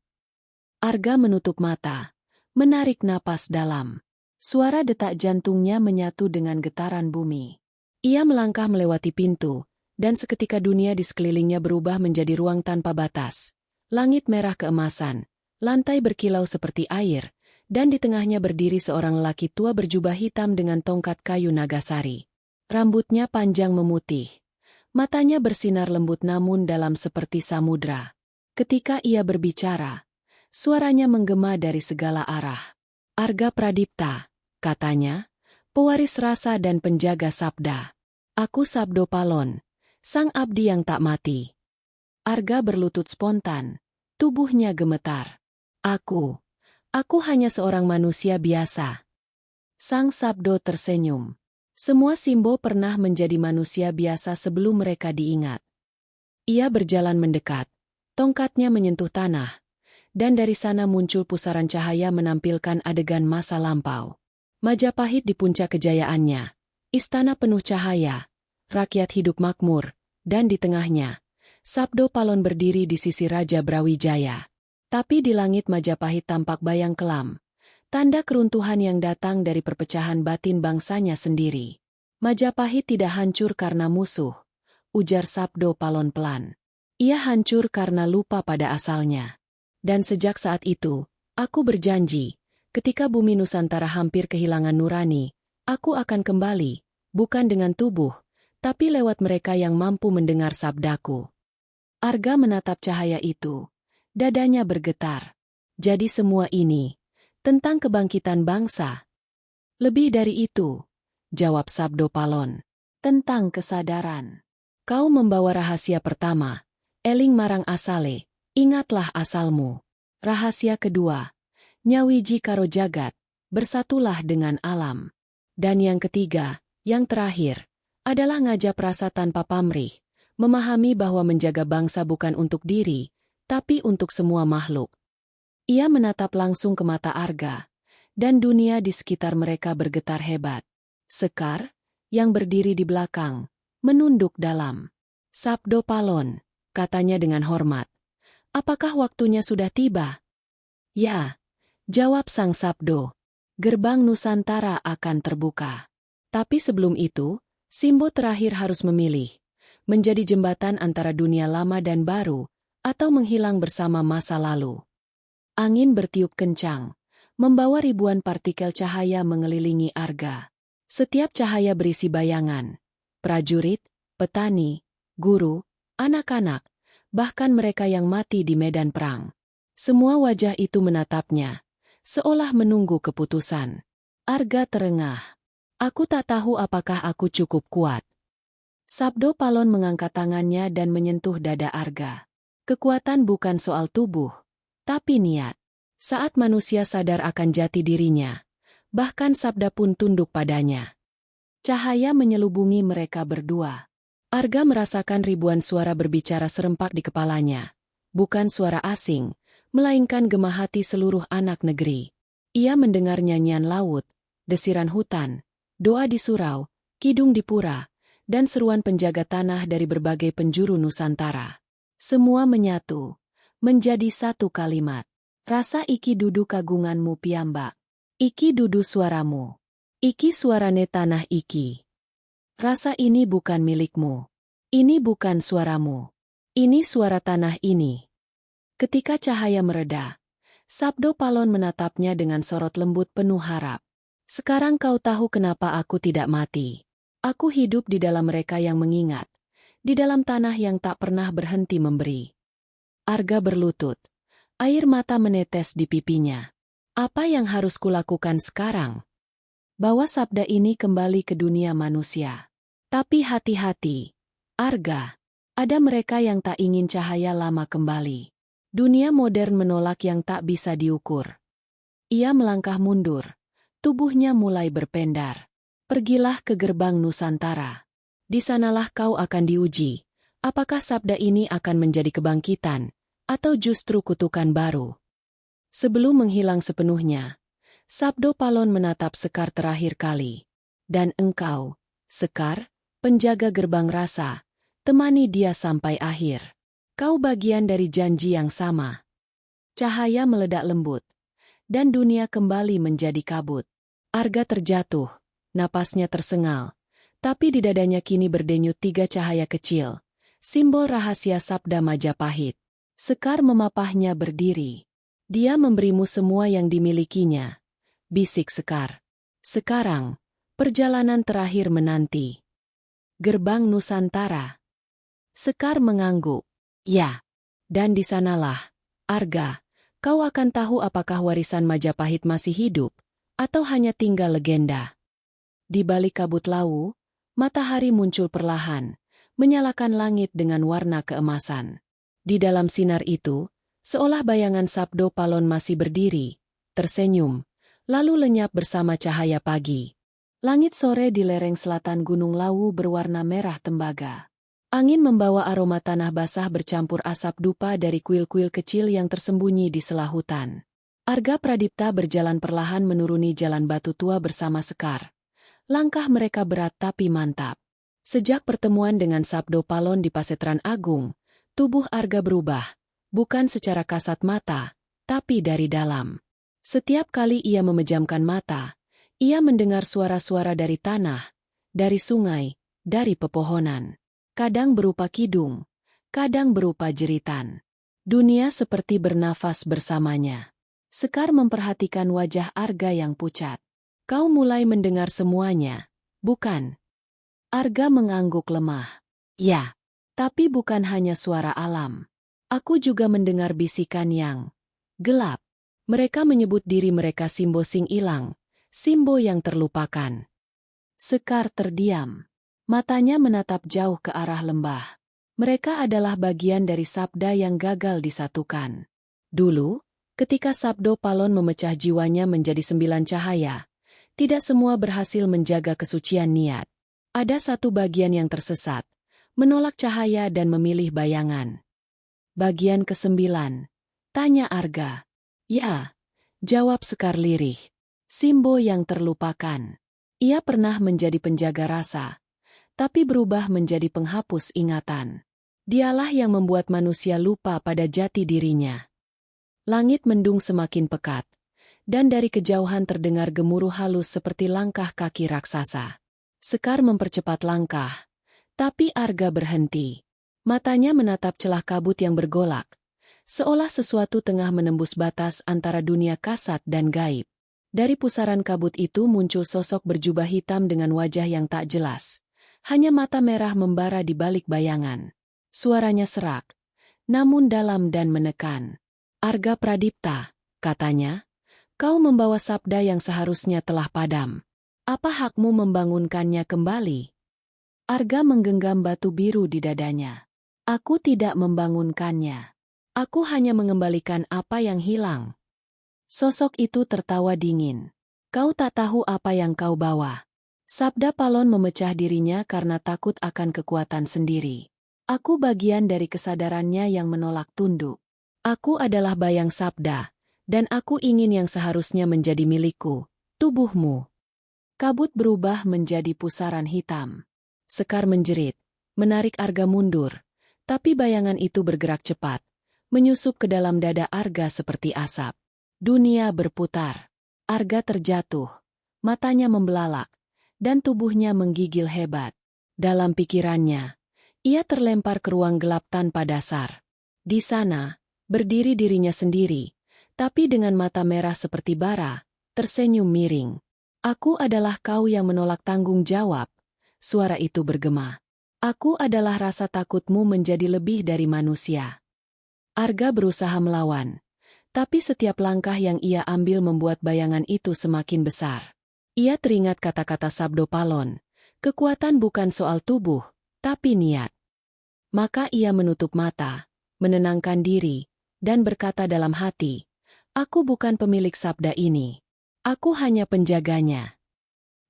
[SPEAKER 1] Arga menutup mata, menarik napas dalam. Suara detak jantungnya menyatu dengan getaran bumi. Ia melangkah melewati pintu, dan seketika dunia di sekelilingnya berubah menjadi ruang tanpa batas. Langit merah keemasan, lantai berkilau seperti air, dan di tengahnya berdiri seorang lelaki tua berjubah hitam dengan tongkat kayu nagasari. Rambutnya panjang memutih. Matanya bersinar lembut namun dalam seperti samudra. Ketika ia berbicara, suaranya menggema dari segala arah. Arga Pradipta, katanya, pewaris rasa dan penjaga sabda. Aku Sabdo Palon, sang abdi yang tak mati. Arga berlutut spontan, tubuhnya gemetar. Aku hanya seorang manusia biasa. Sang Sabdo tersenyum. Semua Simbo pernah menjadi manusia biasa sebelum mereka diingat. Ia berjalan mendekat, tongkatnya menyentuh tanah, dan dari sana muncul pusaran cahaya menampilkan adegan masa lampau. Majapahit di puncak kejayaannya, istana penuh cahaya, rakyat hidup makmur, dan di tengahnya, Sabdo Palon berdiri di sisi Raja Brawijaya. Tapi di langit Majapahit tampak bayang kelam, tanda keruntuhan yang datang dari perpecahan batin bangsanya sendiri. Majapahit tidak hancur karena musuh, ujar Sabdo Palon pelan. Ia hancur karena lupa pada asalnya. Dan sejak saat itu, aku berjanji, ketika bumi Nusantara hampir kehilangan nurani, aku akan kembali, bukan dengan tubuh, tapi lewat mereka yang mampu mendengar sabdaku. Arga menatap cahaya itu. Dadanya bergetar. Jadi semua ini tentang kebangkitan bangsa. Lebih dari itu, jawab Sabdo Palon. Tentang kesadaran. Kau membawa rahasia pertama, eling marang asale, ingatlah asalmu. Rahasia kedua, nyawiji karo jagat, bersatulah dengan alam. Dan yang ketiga, yang terakhir, adalah ngajap rasa tanpa pamrih, memahami bahwa menjaga bangsa bukan untuk diri, tapi untuk semua makhluk. Ia menatap langsung ke mata Arga, dan dunia di sekitar mereka bergetar hebat. Sekar, yang berdiri di belakang, menunduk dalam. Sabdo Palon, katanya dengan hormat. Apakah waktunya sudah tiba? Ya, jawab Sang Sabdo. Gerbang Nusantara akan terbuka. Tapi sebelum itu, Simbo terakhir harus memilih. Menjadi jembatan antara dunia lama dan baru, atau menghilang bersama masa lalu. Angin bertiup kencang, membawa ribuan partikel cahaya mengelilingi Arga. Setiap cahaya berisi bayangan. Prajurit, petani, guru, anak-anak, bahkan mereka yang mati di medan perang. Semua wajah itu menatapnya, seolah menunggu keputusan. Arga terengah. Aku tak tahu apakah aku cukup kuat. Sabdo Palon mengangkat tangannya dan menyentuh dada Arga. Kekuatan bukan soal tubuh, tapi niat. Saat manusia sadar akan jati dirinya, bahkan sabda pun tunduk padanya. Cahaya menyelubungi mereka berdua. Arga merasakan ribuan suara berbicara serempak di kepalanya. Bukan suara asing, melainkan gema hati seluruh anak negeri. Ia mendengar nyanyian laut, desiran hutan, doa di surau, kidung di pura, dan seruan penjaga tanah dari berbagai penjuru Nusantara. Semua menyatu, menjadi satu kalimat. Rasa iki dudu kagunganmu piyambak. Iki dudu suaramu. Iki suarane tanah iki. Rasa ini bukan milikmu. Ini bukan suaramu. Ini suara tanah ini. Ketika cahaya mereda, Sabdo Palon menatapnya dengan sorot lembut penuh harap. Sekarang kau tahu kenapa aku tidak mati. Aku hidup di dalam mereka yang mengingat. Di dalam tanah yang tak pernah berhenti memberi. Arga berlutut. Air mata menetes di pipinya. Apa yang harus kulakukan sekarang? Bawa sabda ini kembali ke dunia manusia. Tapi hati-hati, Arga. Ada mereka yang tak ingin cahaya lama kembali. Dunia modern menolak yang tak bisa diukur. Ia melangkah mundur. Tubuhnya mulai berpendar. Pergilah ke gerbang Nusantara. Di sanalah kau akan diuji. Apakah sabda ini akan menjadi kebangkitan, atau justru kutukan baru? Sebelum menghilang sepenuhnya, Sabdo Palon menatap Sekar terakhir kali. Dan engkau, Sekar, penjaga gerbang rasa, temani dia sampai akhir. Kau bagian dari janji yang sama. Cahaya meledak lembut, dan dunia kembali menjadi kabut. Arga terjatuh, napasnya tersengal, tapi di dadanya kini berdenyut 3 cahaya kecil, simbol rahasia sabda Majapahit. Sekar memapahnya berdiri. Dia memberimu semua yang dimilikinya, bisik Sekar. Sekarang, perjalanan terakhir menanti. Gerbang Nusantara. Sekar mengangguk. Ya, dan di sanalah, Arga, kau akan tahu apakah warisan Majapahit masih hidup, atau hanya tinggal legenda. Di balik kabut lawu, matahari muncul perlahan, menyalakan langit dengan warna keemasan. Di dalam sinar itu, seolah bayangan Sabdo Palon masih berdiri, tersenyum, lalu lenyap bersama cahaya pagi. Langit sore di lereng selatan Gunung Lawu berwarna merah tembaga. Angin membawa aroma tanah basah bercampur asap dupa dari kuil-kuil kecil yang tersembunyi di sela hutan. Arga Pradipta berjalan perlahan menuruni jalan batu tua bersama Sekar. Langkah mereka berat tapi mantap. Sejak pertemuan dengan Sabdo Palon di Pasetran Agung, tubuh Arga berubah, bukan secara kasat mata, tapi dari dalam. Setiap kali ia memejamkan mata, ia mendengar suara-suara dari tanah, dari sungai, dari pepohonan. Kadang berupa kidung, kadang berupa jeritan. Dunia seperti bernafas bersamanya. Sekar memperhatikan wajah Arga yang pucat. Kau mulai mendengar semuanya, bukan? Arga mengangguk lemah. Ya. Tapi bukan hanya suara alam. Aku juga mendengar bisikan yang gelap. Mereka menyebut diri mereka Simbo Sing Ilang, Simbo yang terlupakan. Sekar terdiam. Matanya menatap jauh ke arah lembah. Mereka adalah bagian dari sabda yang gagal disatukan. Dulu, ketika Sabdo Palon memecah jiwanya menjadi 9 cahaya, tidak semua berhasil menjaga kesucian niat. Ada satu bagian yang tersesat, menolak cahaya dan memilih bayangan. Bagian ke-9, tanya Arga. Ya, jawab Sekar lirih. Simbo yang terlupakan. Ia pernah menjadi penjaga rasa, tapi berubah menjadi penghapus ingatan. Dialah yang membuat manusia lupa pada jati dirinya. Langit mendung semakin pekat, dan dari kejauhan terdengar gemuruh halus seperti langkah kaki raksasa. Sekar mempercepat langkah. Tapi Arga berhenti. Matanya menatap celah kabut yang bergolak, seolah sesuatu tengah menembus batas antara dunia kasat dan gaib. Dari pusaran kabut itu muncul sosok berjubah hitam dengan wajah yang tak jelas. Hanya mata merah membara di balik bayangan. Suaranya serak, namun dalam dan menekan. Arga Pradipta, katanya, kau membawa sabda yang seharusnya telah padam. Apa hakmu membangunkannya kembali? Arga menggenggam batu biru di dadanya. Aku tidak membangunkannya. Aku hanya mengembalikan apa yang hilang. Sosok itu tertawa dingin. Kau tak tahu apa yang kau bawa. Sabda Palon memecah dirinya karena takut akan kekuatan sendiri. Aku bagian dari kesadarannya yang menolak tunduk. Aku adalah bayang sabda, dan aku ingin yang seharusnya menjadi milikku, tubuhmu. Kabut berubah menjadi pusaran hitam. Sekar menjerit, menarik Arga mundur, Tapi bayangan itu bergerak cepat, menyusup ke dalam dada Arga seperti asap. Dunia berputar. Arga terjatuh, matanya membelalak, dan tubuhnya menggigil hebat. Dalam pikirannya, ia terlempar ke ruang gelap tanpa dasar. Di sana, berdiri dirinya sendiri, tapi dengan mata merah seperti bara, tersenyum miring. Aku adalah kau yang menolak tanggung jawab, suara itu bergema. Aku adalah rasa takutmu menjadi lebih dari manusia. Arga berusaha melawan, tapi setiap langkah yang ia ambil membuat bayangan itu semakin besar. Ia teringat kata-kata Sabdo Palon, kekuatan bukan soal tubuh, tapi niat. Maka ia menutup mata, menenangkan diri, dan berkata dalam hati, aku bukan pemilik sabda ini. Aku hanya penjaganya.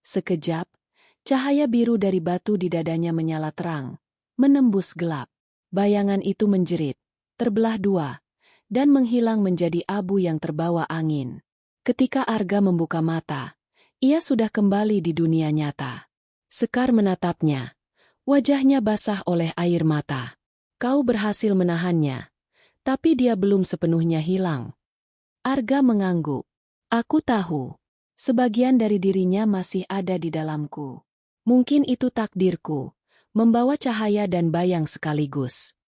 [SPEAKER 1] Sekejap, cahaya biru dari batu di dadanya menyala terang, menembus gelap. Bayangan itu menjerit, terbelah dua, dan menghilang menjadi abu yang terbawa angin. Ketika Arga membuka mata, ia sudah kembali di dunia nyata. Sekar menatapnya. Wajahnya basah oleh air mata. Kau berhasil menahannya, tapi dia belum sepenuhnya hilang. Arga mengangguk. Aku tahu, sebagian dari dirinya masih ada di dalamku. Mungkin itu takdirku, membawa cahaya dan bayang sekaligus.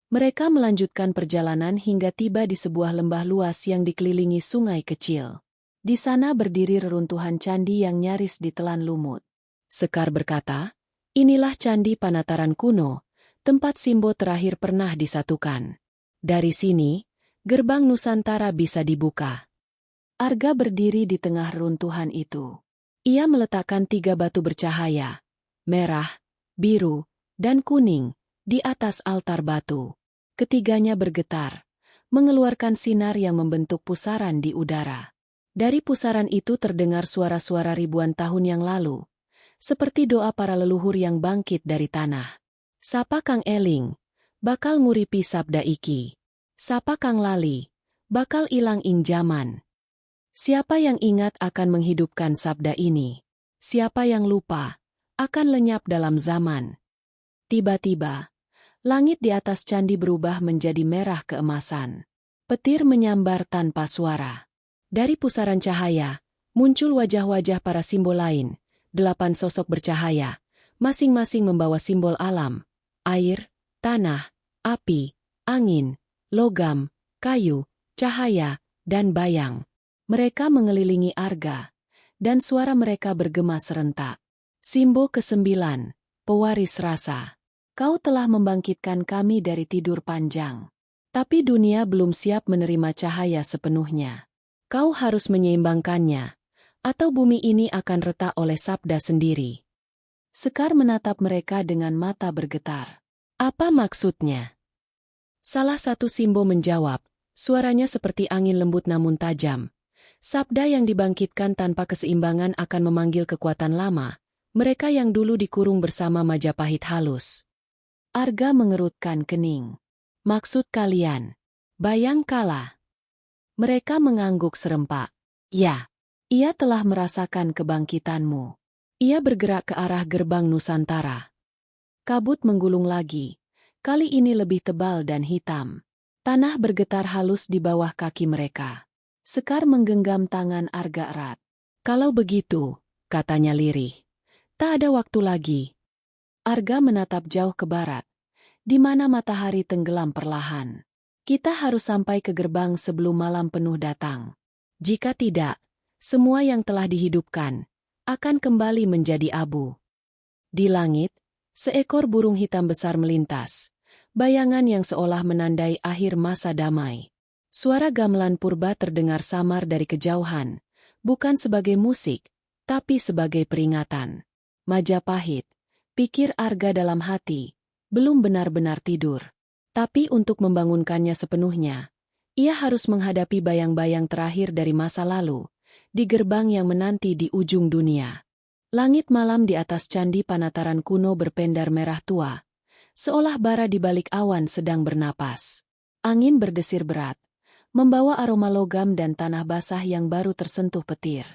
[SPEAKER 1] Mereka melanjutkan perjalanan hingga tiba di sebuah lembah luas yang dikelilingi sungai kecil. Di sana berdiri reruntuhan candi yang nyaris ditelan lumut. Sekar berkata, inilah Candi Panataran kuno, tempat Simbo terakhir pernah disatukan. Dari sini, gerbang Nusantara bisa dibuka. Arga berdiri di tengah reruntuhan itu. Ia meletakkan 3 batu bercahaya, merah, biru, dan kuning, di atas altar batu. Ketiganya bergetar, mengeluarkan sinar yang membentuk pusaran di udara. Dari pusaran itu terdengar suara-suara ribuan tahun yang lalu, seperti doa para leluhur yang bangkit dari tanah. Sapa Kang Eling, bakal nguripi sabda iki. Sapa Kang Lali, bakal ilang ing jaman. Siapa yang ingat akan menghidupkan sabda ini? Siapa yang lupa, akan lenyap dalam zaman. Tiba-tiba, langit di atas candi berubah menjadi merah keemasan. Petir menyambar tanpa suara. Dari pusaran cahaya, muncul wajah-wajah para simbol lain. 8 sosok bercahaya, masing-masing membawa simbol alam, air, tanah, api, angin, logam, kayu, cahaya, dan bayang. Mereka mengelilingi Arga, dan suara mereka bergema serentak. Simbo ke-9, pewaris rasa. Kau telah membangkitkan kami dari tidur panjang. Tapi dunia belum siap menerima cahaya sepenuhnya. Kau harus menyeimbangkannya, atau bumi ini akan retak oleh sabda sendiri. Sekar menatap mereka dengan mata bergetar. Apa maksudnya? Salah satu Simbo menjawab, suaranya seperti angin lembut namun tajam. Sabda yang dibangkitkan tanpa keseimbangan akan memanggil kekuatan lama, mereka yang dulu dikurung bersama Majapahit halus. Arga mengerutkan kening. Maksud kalian? Bayang kalah. Mereka mengangguk serempak. Ya. Ia telah merasakan kebangkitanmu. Ia bergerak ke arah gerbang Nusantara. Kabut menggulung lagi, kali ini lebih tebal dan hitam. Tanah bergetar halus di bawah kaki mereka. Sekar menggenggam tangan Arga erat. Kalau begitu, katanya lirih, tak ada waktu lagi. Arga menatap jauh ke barat, di mana matahari tenggelam perlahan. Kita harus sampai ke gerbang sebelum malam penuh datang. Jika tidak, semua yang telah dihidupkan akan kembali menjadi abu. Di langit, seekor burung hitam besar melintas, bayangan yang seolah menandai akhir masa damai. Suara gamelan purba terdengar samar dari kejauhan, bukan sebagai musik, tapi sebagai peringatan. Majapahit, pikir Arga dalam hati, belum benar-benar tidur. Tapi untuk membangunkannya sepenuhnya, ia harus menghadapi bayang-bayang terakhir dari masa lalu, di gerbang yang menanti di ujung dunia. Langit malam di atas Candi Panataran kuno berpendar merah tua, seolah bara di balik awan sedang bernapas. Angin berdesir berat, membawa aroma logam dan tanah basah yang baru tersentuh petir.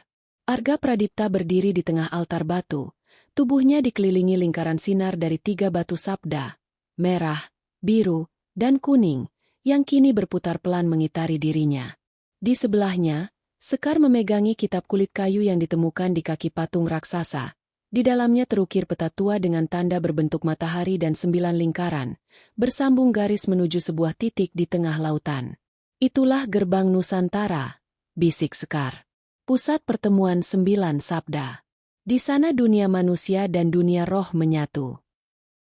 [SPEAKER 1] Arga Pradipta berdiri di tengah altar batu, tubuhnya dikelilingi lingkaran sinar dari 3 batu sabda, merah, biru, dan kuning, yang kini berputar pelan mengitari dirinya. Di sebelahnya, Sekar memegangi kitab kulit kayu yang ditemukan di kaki patung raksasa. Di dalamnya terukir peta tua dengan tanda berbentuk matahari dan 9 lingkaran, bersambung garis menuju sebuah titik di tengah lautan. Itulah gerbang Nusantara, bisik Sekar. Pusat pertemuan 9 sabda. Di sana dunia manusia dan dunia roh menyatu.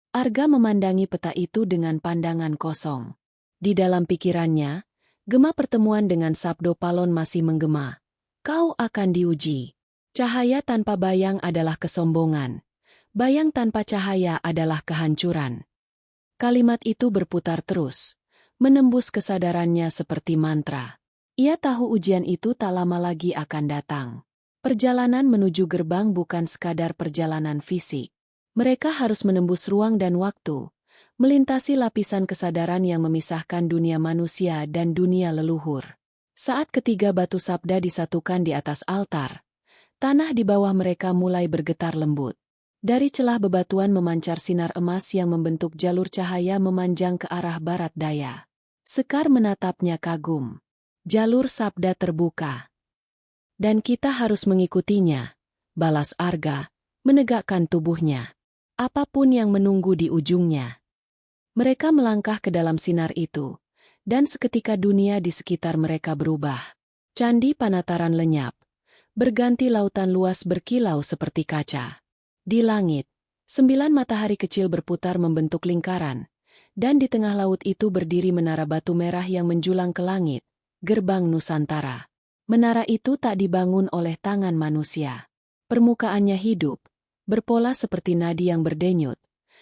[SPEAKER 1] Arga memandangi peta itu dengan pandangan kosong. Di dalam pikirannya, gema pertemuan dengan Sabdo Palon masih menggema. Kau akan diuji. Cahaya tanpa bayang adalah kesombongan. Bayang tanpa cahaya adalah kehancuran. Kalimat itu berputar terus, menembus kesadarannya seperti mantra. Ia tahu ujian itu tak lama lagi akan datang. Perjalanan menuju gerbang bukan sekadar perjalanan fisik. Mereka harus menembus ruang dan waktu, melintasi lapisan kesadaran yang memisahkan dunia manusia dan dunia leluhur. Saat ketiga batu sabda disatukan di atas altar, tanah di bawah mereka mulai bergetar lembut. Dari celah bebatuan memancar sinar emas yang membentuk jalur cahaya memanjang ke arah barat daya. Sekar menatapnya kagum. Jalur sabda terbuka. Dan kita harus mengikutinya, balas Arga, menegakkan tubuhnya. Apapun yang menunggu di ujungnya. Mereka melangkah ke dalam sinar itu, dan seketika dunia di sekitar mereka berubah. Candi Panataran lenyap, berganti lautan luas berkilau seperti kaca. Di langit, 9 matahari kecil berputar membentuk lingkaran, dan di tengah laut itu berdiri menara batu merah yang menjulang ke langit, gerbang Nusantara. Menara itu tak dibangun oleh tangan manusia. Permukaannya hidup, berpola seperti nadi yang berdenyut,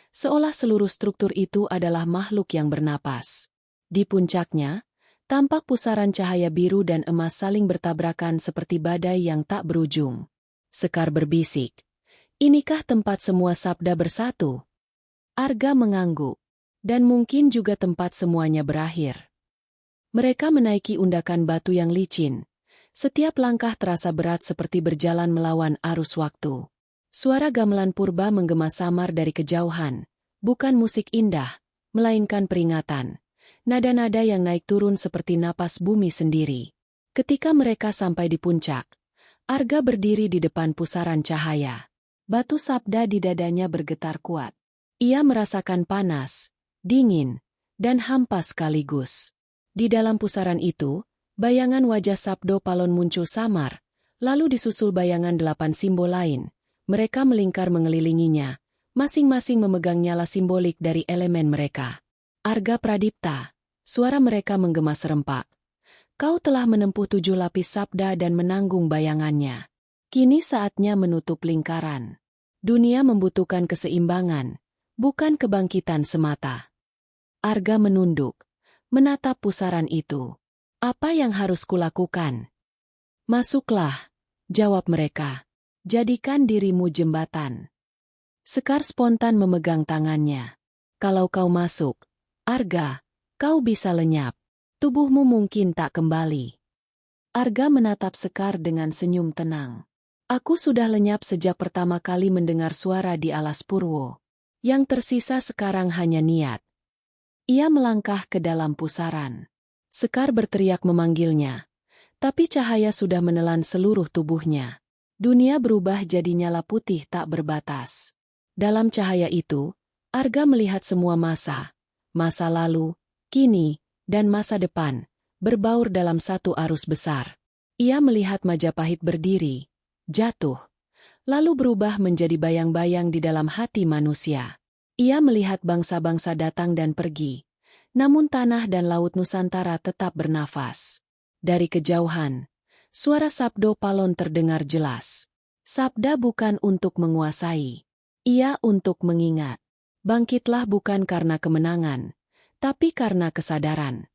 [SPEAKER 1] seolah seluruh struktur itu adalah makhluk yang bernapas. Di puncaknya, tampak pusaran cahaya biru dan emas saling bertabrakan seperti badai yang tak berujung. Sekar berbisik, "Inikah tempat semua sabda bersatu?" Arga mengangguk, "Dan mungkin juga tempat semuanya berakhir." Mereka menaiki undakan batu yang licin. Setiap langkah terasa berat seperti berjalan melawan arus waktu. Suara gamelan purba menggema samar dari kejauhan, bukan musik indah, melainkan peringatan. Nada-nada yang naik turun seperti napas bumi sendiri. Ketika mereka sampai di puncak, Arga berdiri di depan pusaran cahaya. Batu sabda di dadanya bergetar kuat. Ia merasakan panas, dingin, dan hampa sekaligus. Di dalam pusaran itu, bayangan wajah Sabdo Palon muncul samar, lalu disusul bayangan 8 simbol lain. Mereka melingkar mengelilinginya, masing-masing memegang nyala simbolik dari elemen mereka. Arga Pradipta, suara mereka menggema serempak. Kau telah menempuh 7 lapis sabda dan menanggung bayangannya. Kini saatnya menutup lingkaran. Dunia membutuhkan keseimbangan, bukan kebangkitan semata. Arga menunduk, menatap pusaran itu. Apa yang harus kulakukan? Masuklah, jawab mereka. Jadikan dirimu jembatan. Sekar spontan memegang tangannya. Kalau kau masuk, Arga, kau bisa lenyap. Tubuhmu mungkin tak kembali. Arga menatap Sekar dengan senyum tenang. Aku sudah lenyap sejak pertama kali mendengar suara di alas Purwo. Yang tersisa sekarang hanya niat. Ia melangkah ke dalam pusaran. Sekar berteriak memanggilnya, tapi cahaya sudah menelan seluruh tubuhnya. Dunia berubah jadi nyala putih tak berbatas. Dalam cahaya itu, Arga melihat semua masa lalu, kini, dan masa depan, berbaur dalam satu arus besar. Ia melihat Majapahit berdiri, jatuh, lalu berubah menjadi bayang-bayang di dalam hati manusia. Ia melihat bangsa-bangsa datang dan pergi. Namun tanah dan laut Nusantara tetap bernafas. Dari kejauhan, suara Sabdo Palon terdengar jelas. Sabda bukan untuk menguasai. Ia untuk mengingat. Bangkitlah bukan karena kemenangan, tapi karena kesadaran.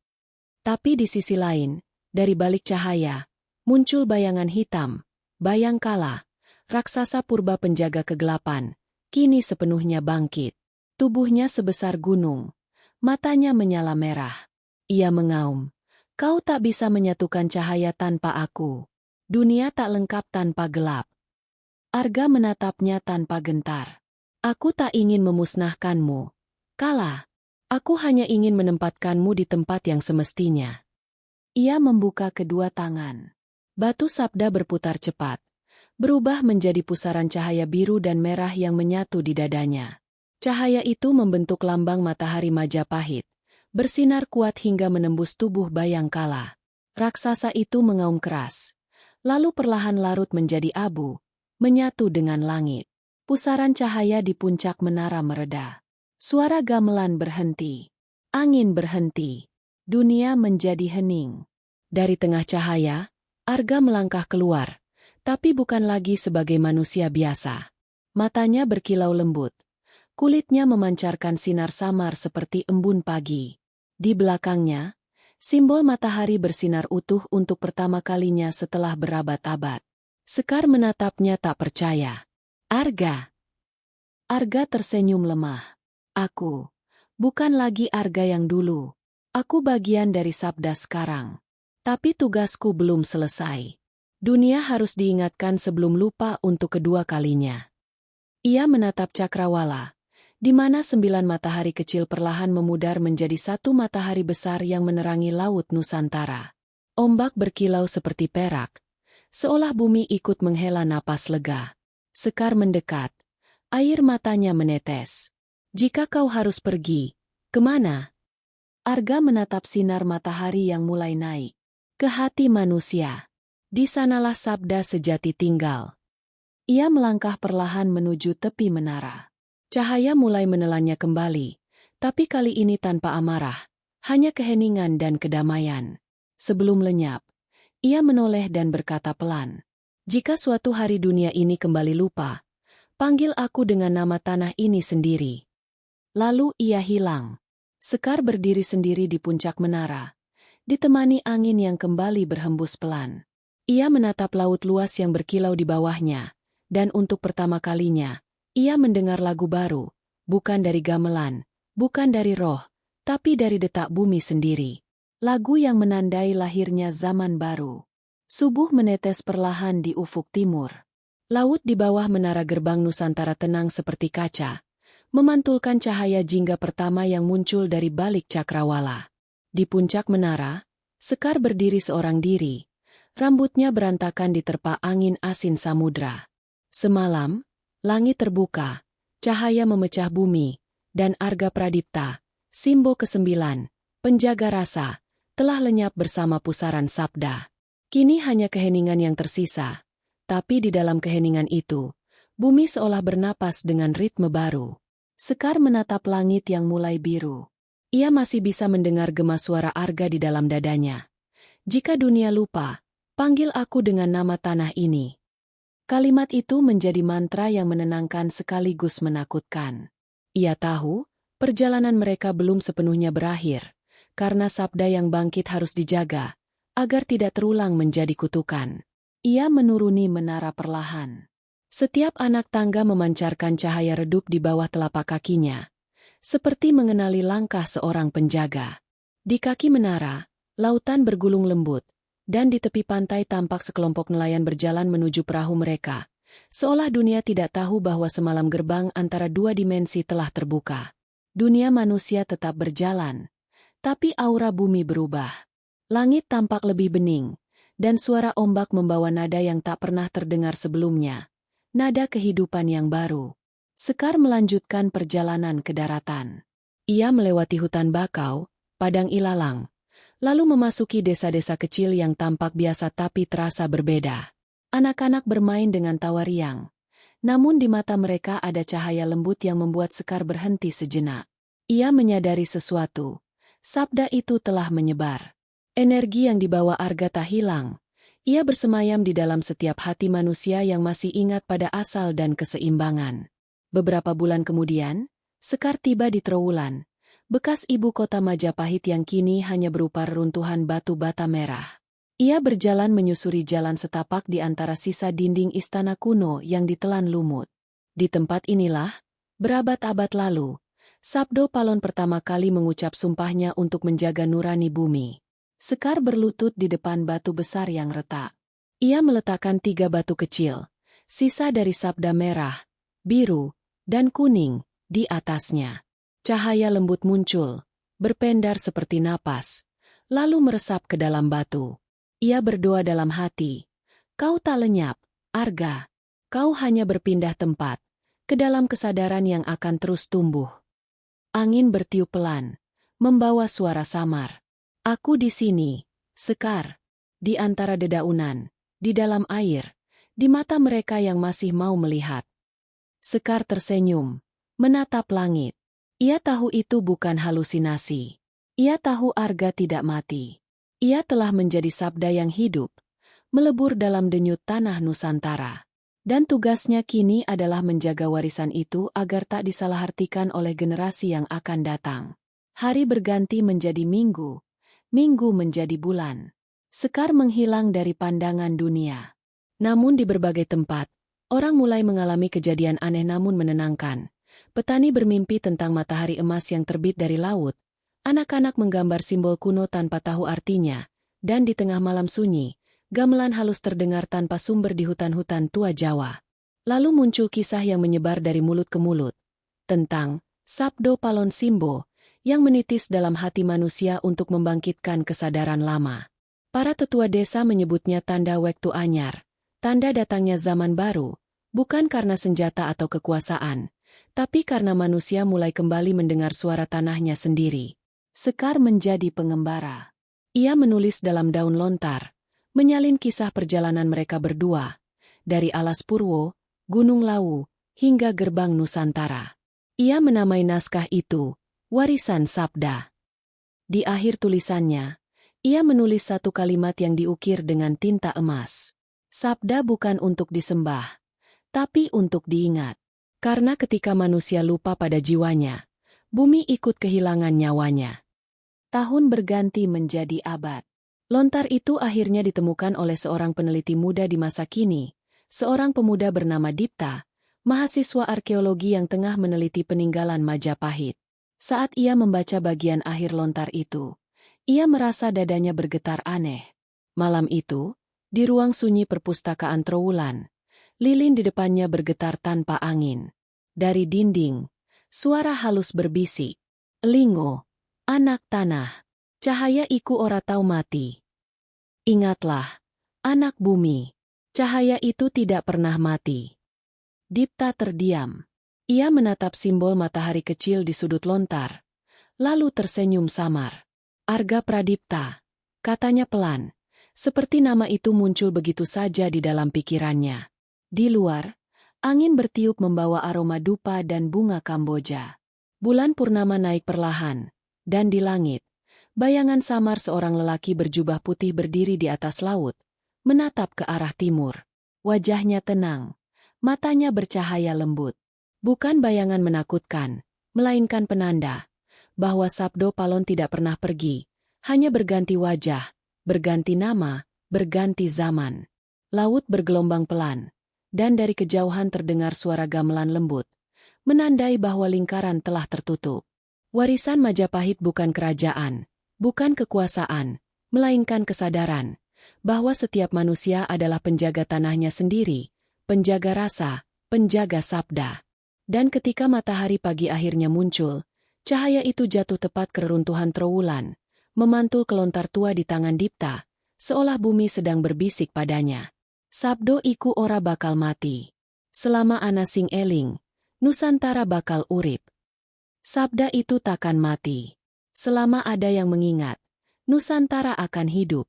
[SPEAKER 1] Tapi di sisi lain, dari balik cahaya, muncul bayangan hitam, bayang kala, raksasa purba penjaga kegelapan, kini sepenuhnya bangkit. Tubuhnya sebesar gunung. Matanya menyala merah. Ia mengaum, "Kau tak bisa menyatukan cahaya tanpa aku. Dunia tak lengkap tanpa gelap." Arga menatapnya tanpa gentar. "Aku tak ingin memusnahkanmu, Kala. Aku hanya ingin menempatkanmu di tempat yang semestinya. Ia membuka kedua tangan. Batu sabda berputar cepat, berubah menjadi pusaran cahaya biru dan merah yang menyatu di dadanya. Cahaya itu membentuk lambang matahari Majapahit, bersinar kuat hingga menembus tubuh Bayangkala. Raksasa itu mengaum keras, lalu perlahan larut menjadi abu, menyatu dengan langit. Pusaran cahaya di puncak menara mereda. Suara gamelan berhenti. Angin berhenti. Dunia menjadi hening. Dari tengah cahaya, Arga melangkah keluar, tapi bukan lagi sebagai manusia biasa. Matanya berkilau lembut. Kulitnya memancarkan sinar samar seperti embun pagi. Di belakangnya, simbol matahari bersinar utuh untuk pertama kalinya setelah berabad-abad. Sekar menatapnya tak percaya. Arga. Arga tersenyum lemah. Aku. Bukan lagi Arga yang dulu. Aku bagian dari Sabda sekarang. Tapi tugasku belum selesai. Dunia harus diingatkan sebelum lupa untuk kedua kalinya. Ia menatap cakrawala, di mana 9 matahari kecil perlahan memudar menjadi satu matahari besar yang menerangi laut Nusantara. Ombak berkilau seperti perak, seolah bumi ikut menghela napas lega. Sekar mendekat, air matanya menetes. Jika kau harus pergi, kemana? Arga menatap sinar matahari yang mulai naik ke hati manusia. Di sanalah sabda sejati tinggal. Ia melangkah perlahan menuju tepi menara. Cahaya mulai menelannya kembali, tapi kali ini tanpa amarah, hanya keheningan dan kedamaian. Sebelum lenyap, ia menoleh dan berkata pelan, "Jika suatu hari dunia ini kembali lupa, panggil aku dengan nama tanah ini sendiri." Lalu ia hilang. Sekar berdiri sendiri di puncak menara, ditemani angin yang kembali berhembus pelan. Ia menatap laut luas yang berkilau di bawahnya, dan untuk pertama kalinya, ia mendengar lagu baru, bukan dari gamelan, bukan dari roh, tapi dari detak bumi sendiri. Lagu yang menandai lahirnya zaman baru. Subuh menetes perlahan di ufuk timur. Laut di bawah menara gerbang Nusantara tenang seperti kaca, memantulkan cahaya jingga pertama yang muncul dari balik cakrawala. Di puncak menara, Sekar berdiri seorang diri, rambutnya berantakan diterpa angin asin samudra. Semalam, langit terbuka, cahaya memecah bumi, dan Arga Pradipta, simbol ke-9, penjaga rasa, telah lenyap bersama pusaran sabda. Kini hanya keheningan yang tersisa, tapi di dalam keheningan itu, bumi seolah bernapas dengan ritme baru. Sekar menatap langit yang mulai biru. Ia masih bisa mendengar gema suara Arga di dalam dadanya. "Jika dunia lupa, panggil aku dengan nama tanah ini." Kalimat itu menjadi mantra yang menenangkan sekaligus menakutkan. Ia tahu, perjalanan mereka belum sepenuhnya berakhir, karena sabda yang bangkit harus dijaga, agar tidak terulang menjadi kutukan. Ia menuruni menara perlahan. Setiap anak tangga memancarkan cahaya redup di bawah telapak kakinya, seperti mengenali langkah seorang penjaga. Di kaki menara, lautan bergulung lembut, dan di tepi pantai tampak sekelompok nelayan berjalan menuju perahu mereka, seolah dunia tidak tahu bahwa semalam gerbang antara dua dimensi telah terbuka. Dunia manusia tetap berjalan, tapi aura bumi berubah. Langit tampak lebih bening, dan suara ombak membawa nada yang tak pernah terdengar sebelumnya, nada kehidupan yang baru. Sekar melanjutkan perjalanan ke daratan. Ia melewati hutan bakau, padang ilalang, lalu memasuki desa-desa kecil yang tampak biasa tapi terasa berbeda. Anak-anak bermain dengan tawa riang, namun di mata mereka ada cahaya lembut yang membuat Sekar berhenti sejenak. Ia menyadari sesuatu. Sabda itu telah menyebar. Energi yang dibawa Arga tak hilang. Ia bersemayam di dalam setiap hati manusia yang masih ingat pada asal dan keseimbangan. Beberapa bulan kemudian, Sekar tiba di Trowulan, bekas ibu kota Majapahit yang kini hanya berupa reruntuhan batu bata merah. Ia berjalan menyusuri jalan setapak di antara sisa dinding istana kuno yang ditelan lumut. Di tempat inilah, berabad-abad lalu, Sabdo Palon pertama kali mengucap sumpahnya untuk menjaga nurani bumi. Sekar berlutut di depan batu besar yang retak. Ia meletakkan 3 batu kecil, sisa dari sabda merah, biru, dan kuning, di atasnya. Cahaya lembut muncul, berpendar seperti napas, lalu meresap ke dalam batu. Ia berdoa dalam hati, "Kau tak lenyap, Arga. Kau hanya berpindah tempat, ke dalam kesadaran yang akan terus tumbuh." Angin bertiup pelan, membawa suara samar. "Aku di sini, Sekar." Di antara dedaunan, di dalam air, di mata mereka yang masih mau melihat. Sekar tersenyum, menatap langit. Ia tahu itu bukan halusinasi. Ia tahu Arga tidak mati. Ia telah menjadi sabda yang hidup, melebur dalam denyut tanah Nusantara. Dan tugasnya kini adalah menjaga warisan itu agar tak disalahartikan oleh generasi yang akan datang. Hari berganti menjadi minggu, minggu menjadi bulan. Sekar menghilang dari pandangan dunia. Namun di berbagai tempat, orang mulai mengalami kejadian aneh namun menenangkan. Petani bermimpi tentang matahari emas yang terbit dari laut. Anak-anak menggambar simbol kuno tanpa tahu artinya. Dan di tengah malam sunyi, gamelan halus terdengar tanpa sumber di hutan-hutan tua Jawa. Lalu muncul kisah yang menyebar dari mulut ke mulut. Tentang Sabdo Palon Simbo, yang menitis dalam hati manusia untuk membangkitkan kesadaran lama. Para tetua desa menyebutnya tanda waktu anyar, tanda datangnya zaman baru, bukan karena senjata atau kekuasaan, tapi karena manusia mulai kembali mendengar suara tanahnya sendiri. Sekar menjadi pengembara. Ia menulis dalam daun lontar, menyalin kisah perjalanan mereka berdua, dari Alas Purwo, Gunung Lawu, hingga Gerbang Nusantara. Ia menamai naskah itu, Warisan Sabda. Di akhir tulisannya, ia menulis satu kalimat yang diukir dengan tinta emas. Sabda bukan untuk disembah, tapi untuk diingat. Karena ketika manusia lupa pada jiwanya, bumi ikut kehilangan nyawanya. Tahun berganti menjadi abad. Lontar itu akhirnya ditemukan oleh seorang peneliti muda di masa kini, seorang pemuda bernama Dipta, mahasiswa arkeologi yang tengah meneliti peninggalan Majapahit. Saat ia membaca bagian akhir lontar itu, ia merasa dadanya bergetar aneh. Malam itu, di ruang sunyi perpustakaan Trowulan, lilin di depannya bergetar tanpa angin. Dari dinding, suara halus berbisik, "Lingo, anak tanah, cahaya iku ora tau mati. Ingatlah, anak bumi, cahaya itu tidak pernah mati." Dipta terdiam. Ia menatap simbol matahari kecil di sudut lontar, lalu tersenyum samar. "Arga Pradipta," katanya pelan, seperti nama itu muncul begitu saja di dalam pikirannya. Di luar, angin bertiup membawa aroma dupa dan bunga Kamboja. Bulan purnama naik perlahan, dan di langit, bayangan samar seorang lelaki berjubah putih berdiri di atas laut, menatap ke arah timur. Wajahnya tenang, matanya bercahaya lembut. Bukan bayangan menakutkan, melainkan penanda bahwa Sabdo Palon tidak pernah pergi, hanya berganti wajah, berganti nama, berganti zaman. Laut bergelombang pelan, dan dari kejauhan terdengar suara gamelan lembut, menandai bahwa lingkaran telah tertutup. Warisan Majapahit bukan kerajaan, bukan kekuasaan, melainkan kesadaran bahwa setiap manusia adalah penjaga tanahnya sendiri, penjaga rasa, penjaga sabda. Dan ketika matahari pagi akhirnya muncul, cahaya itu jatuh tepat ke reruntuhan Trowulan, memantul ke lontar tua di tangan Dipta, seolah bumi sedang berbisik padanya. "Sabdo iku ora bakal mati. Selama ana sing eling, Nusantara bakal urip. Sabda itu takkan mati. Selama ada yang mengingat, Nusantara akan hidup."